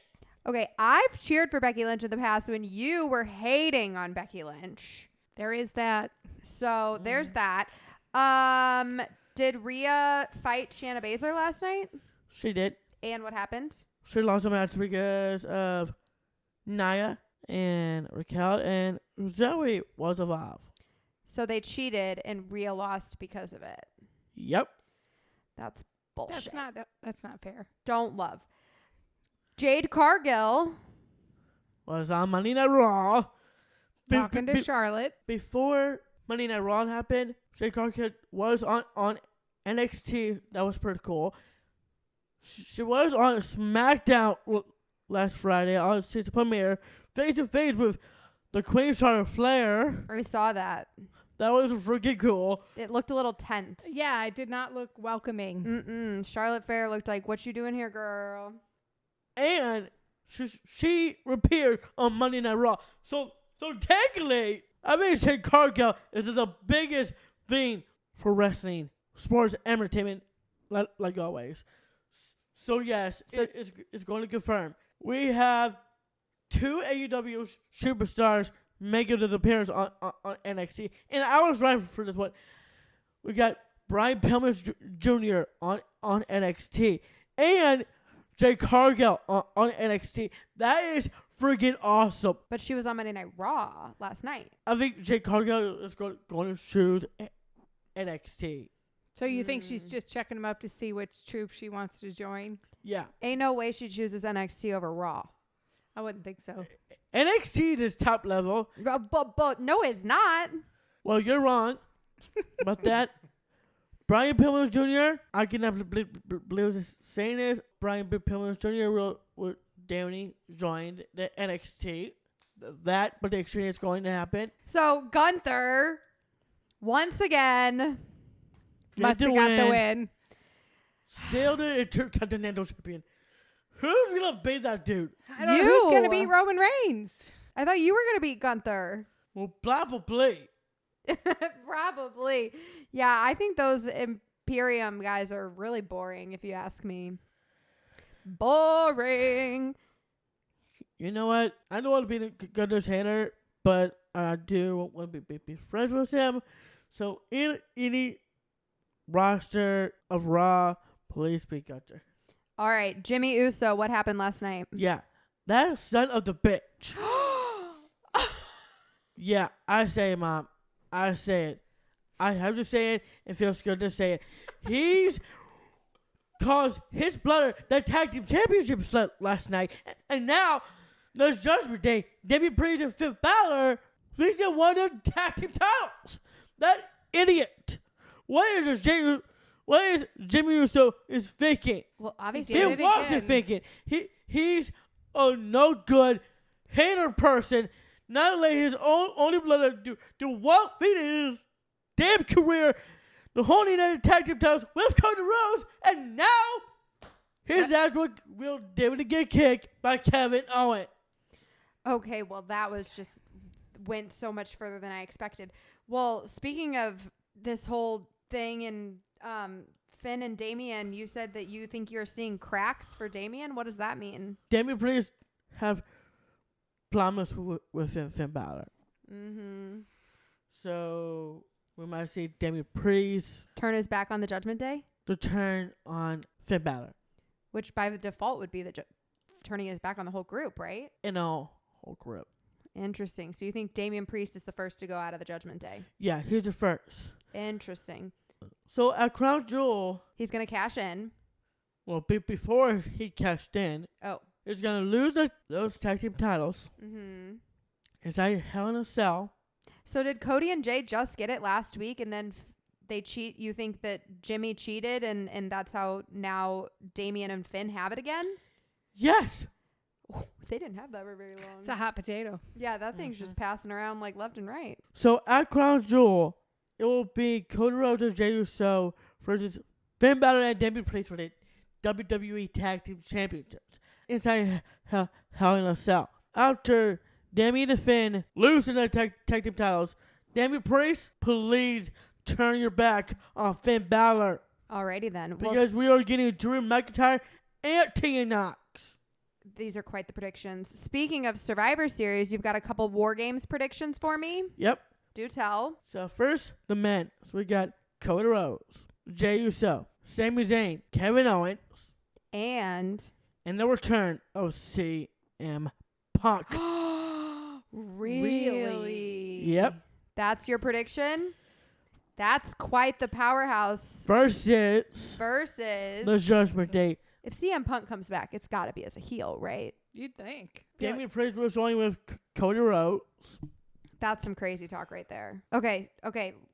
S3: Okay, I've cheered for Becky Lynch in the past when you were hating on Becky Lynch.
S2: There is that.
S3: So there's that. Did Rhea fight Shayna Baszler last night?
S1: She did.
S3: And what happened?
S1: She lost the match because of Nia and Raquel, and Zoe was involved.
S3: So they cheated and Rhea lost because of it.
S1: Yep.
S3: That's bullshit.
S2: That's not fair.
S3: Don't love. Jade Cargill.
S1: Was on Monday Night Raw.
S2: Talking to Charlotte.
S1: Before Monday Night Raw happened, Jade Cargill was on NXT. That was pretty cool. She was on SmackDown last Friday on season premiere, face to face with the Queen Charlotte Flair.
S3: I saw that.
S1: That was freaking cool.
S3: It looked a little tense.
S2: Yeah, it did not look welcoming.
S3: Charlotte Flair looked like, what you doing here, girl?
S1: And she appeared on Monday Night Raw. So technically, I think Jade Cargill is the biggest thing for wrestling, sports, entertainment, like always. So yes, it's going to confirm. We have 2 AEW superstars making an appearance on NXT. And I was right for this one. We got Brian Pillman Jr. on NXT. And Jade Cargill on NXT. That is freaking awesome.
S3: But she was on Monday Night Raw last night.
S1: I think Jade Cargill is going to choose NXT.
S2: So you think she's just checking them up to see which troop she wants to join?
S1: Yeah.
S3: Ain't no way she chooses NXT over Raw.
S2: I wouldn't think so.
S1: NXT is top level.
S3: But no, it's not.
S1: Well, you're wrong about that. Brian Pillman Jr., I cannot believe saying this. Brian Pillman Jr. will Downey joined the NXT. That prediction is going to happen.
S3: So Gunther, once again,
S2: Must have got the win.
S1: Still the Intercontinental Champion. Who's going to beat that dude?
S2: I don't know who's going to beat Roman Reigns.
S3: I thought you were going to beat Gunther.
S1: Well, probably.
S3: Probably. Yeah, I think those Imperium guys are really boring, if you ask me. Boring.
S1: You know what? I don't want to be the Gunther's hater, but I do want to be friends with him. So in any roster of Raw, please be Gunther.
S3: All right, Jimmy Uso, what happened last night?
S1: Yeah, that son of the bitch. Yeah, I say it, Mom. I say it. I have to say it. It feels good to say it. He's caused his brother the tag team championship last night, and now there's Judgment Day. Damian Priest and Finn Balor, they still won the tag team titles. That idiot What is Jimmy Uso is faking?
S3: Well, obviously,
S2: He
S1: He
S2: did it
S1: wasn't
S2: again.
S1: faking. He's a no good hater person. Not only his only blood to what feed his damn career, the whole United Tag Team titles with Cody Rhodes, and now his ass will able to get kicked by Kevin Owens.
S3: okay, well, that was just went so much further than I expected. Well, speaking of this whole thing and Finn and Damian, you said that you think you're seeing cracks for Damian. What does that mean?
S1: Damian Priest have problems with Finn Balor.
S3: Mm-hmm.
S1: So we might see Damian Priest
S3: Turn his back on the Judgment Day,
S1: to turn on Finn Balor
S3: which by the default would be the turning his back on the whole group, right?
S1: in a whole group.
S3: Interesting. So you think Damian Priest is the first to go out of the Judgment Day?
S1: Yeah, he's the first.
S3: Interesting.
S1: So at Crown Jewel,
S3: He's going to cash in.
S1: well, before he cashed in,
S3: Oh.
S1: he's going to lose those tag team titles.
S3: Mm-hmm.
S1: Inside Hell in a Cell.
S3: So did Cody and Jay just get it last week and then they cheat? You think that Jimmy cheated and that's how now Damian and Finn have it again?
S1: Yes!
S3: They didn't have that for very long.
S2: It's a hot potato.
S3: Yeah, that thing's just passing around like left and right.
S1: So at Crown Jewel, it will be Cody Rhodes and Jey Uso versus Finn Balor and Damian Priest for the WWE Tag Team Championships. Inside Hell in a Cell. After Damian and Finn losing their tag team titles, Damian Priest, please turn your back on Finn Balor.
S3: Alrighty then. Well,
S1: Because we are getting Drew McIntyre and Tia Knox.
S3: these are quite the predictions. Speaking of Survivor Series, you've got a couple War Games predictions for me.
S1: Yep.
S3: Do tell.
S1: So first, the men. So we got Cody Rhodes, Jey Uso, Sami Zayn, Kevin Owens,
S3: And
S1: the return of CM Punk.
S3: really?
S1: Yep.
S3: That's your prediction? That's quite the powerhouse
S1: Versus
S3: versus
S1: the Judgment Day.
S3: if CM Punk comes back, it's got to be as a heel, right?
S2: You'd think.
S1: Damian Priest was only with Cody Rhodes.
S3: That's some crazy talk right there. Okay,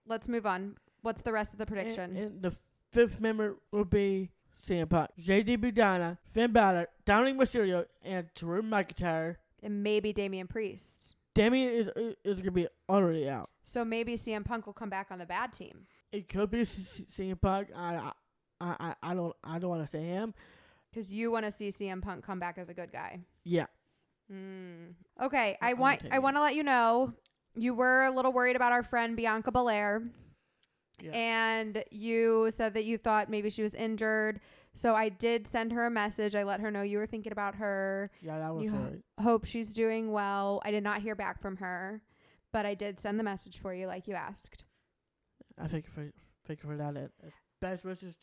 S3: let's move on. What's the rest of the prediction?
S1: And the fifth member will be CM Punk, JD Buchanan, Finn Balor, Dominic Mysterio, and Drew McIntyre.
S3: And maybe Damian Priest.
S1: Damian is gonna be already out.
S3: So maybe CM Punk will come back on the bad team.
S1: It could be CM Punk. I don't want to say him.
S3: Because you want to see CM Punk come back as a good guy.
S1: Yeah.
S3: Okay, I
S1: I'm
S3: want
S1: taking
S3: to let you know you were a little worried about our friend Bianca Belair.
S1: Yeah.
S3: And you said that you thought maybe she was injured. So I did send her a message. I let her know you were thinking about her.
S1: Yeah, that was
S3: You
S1: right.
S3: Hope she's doing well. I did not hear back from her, but I did send the message for you like you asked.
S1: I think for that. Best wishes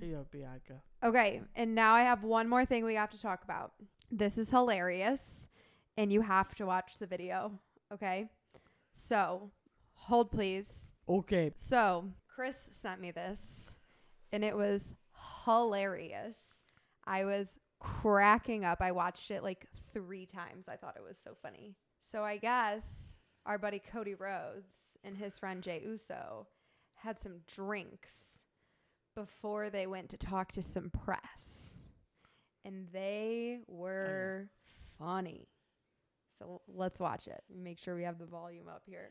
S1: to you, Bianca.
S3: Okay, and now I have one more thing we have to talk about. This is hilarious, and you have to watch the video, okay? So, hold please.
S1: Okay.
S3: So, Chris sent me this, and it was hilarious. I was cracking up. I watched it like 3 times. I thought it was so funny. So, I guess our buddy Cody Rhodes and his friend Jey Uso had some drinks before they went to talk to some press. And they were funny. So let's watch it. Make sure we have the volume up here.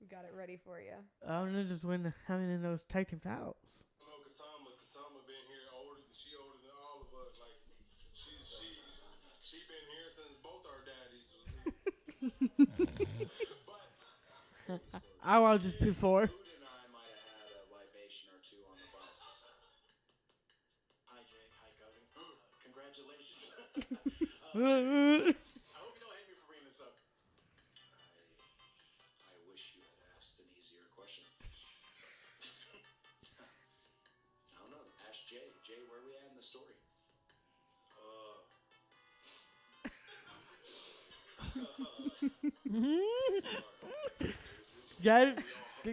S3: We got it ready for you.
S1: I'm just win having in those tag team titles.
S7: Kasama been here older. She older than all of us. Like she been here since both our daddies was here. But
S1: I was just before.
S8: Luda and I might have had a libation or 2 on the bus. Hi, Jay. Hi, Cody. Congratulations. I hope you don't hate me for bringing this up. I wish you had asked an easier question. I don't know. Ask Jay. Jay, where are we at in the story?
S1: Got it.
S7: We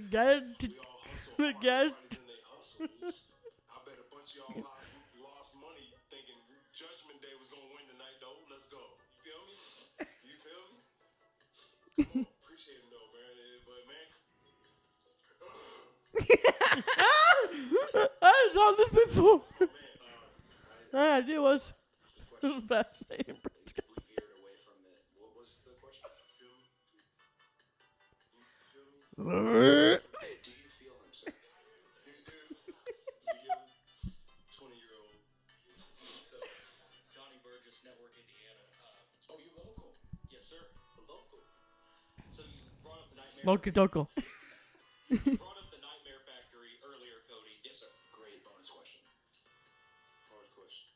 S7: all hustle hard. Everybody's in their hustles. I bet a bunch of y'all lost money thinking Judgment Day was gonna win tonight, though. Let's go. You feel me? You feel me? Come on, appreciate it, though, man. But man,
S1: I saw this before. I knew it was fascinating.
S8: We veered away from it. What was the question? Do you feel him, sir? You do. You young 20-year-old. So,
S9: Donnie Burgess, Network, Indiana.
S8: oh, you local?
S9: Yes, sir.
S8: Local.
S9: So you brought up the Nightmare.
S1: Monkey Donkle.
S9: You brought up the Nightmare Factory earlier, Cody.
S8: Yes, sir. Great bonus question. Hard question.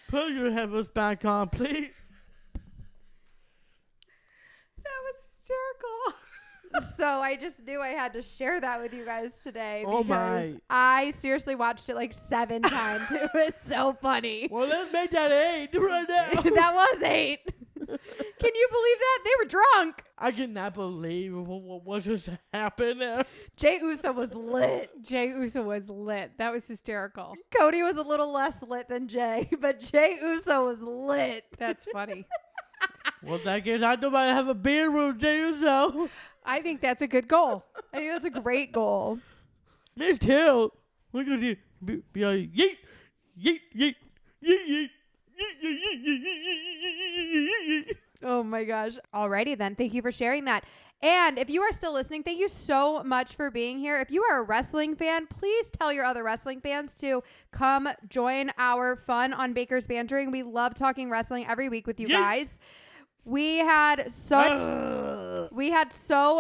S1: Put your headphones back on, please.
S2: That was hysterical.
S3: So I just knew I had to share that with you guys today
S1: Oh
S3: because
S1: my.
S3: I seriously watched it like 7 times. It was so funny.
S1: Well, let's make that 8 right now.
S3: That was 8. Can you believe that? They were drunk.
S1: I cannot believe what just happened.
S3: Jay Uso was lit.
S2: Jay Uso was lit. That was hysterical.
S3: Cody was a little less lit than Jay, but Jay Uso was lit.
S2: That's funny.
S1: Well, that case, I know I have a beer with Jay Uso.
S2: I think that's a good goal.
S3: I think that's a great goal.
S1: Me too. We're going to be like, yeet, yeet, yeet, yeet, yeet.
S3: Oh my gosh. Alrighty then. Thank you for sharing that. And if you are still listening, thank you so much for being here. If you are a wrestling fan, please tell your other wrestling fans to come join our fun on Baker's Bantering. We love talking wrestling every week with you guys. We had so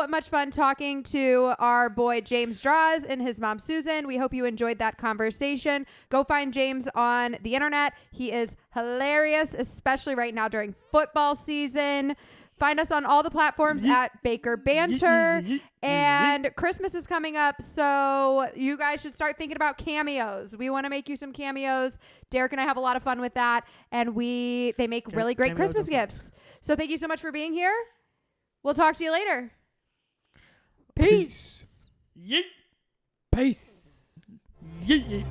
S3: much fun talking to our boy James Droz and his mom Susan. We hope you enjoyed that conversation. Go find James on the internet. He is hilarious, especially right now during football season. Find us on all the platforms at Baker Banter. And Christmas is coming up, so you guys should start thinking about cameos. We want to make you some cameos. Derek and I have a lot of fun with that, and they make really great Christmas gifts. So thank you so much for being here. We'll talk to you later.
S1: Peace. Yeet.
S4: Peace.
S1: Yeet, yeet.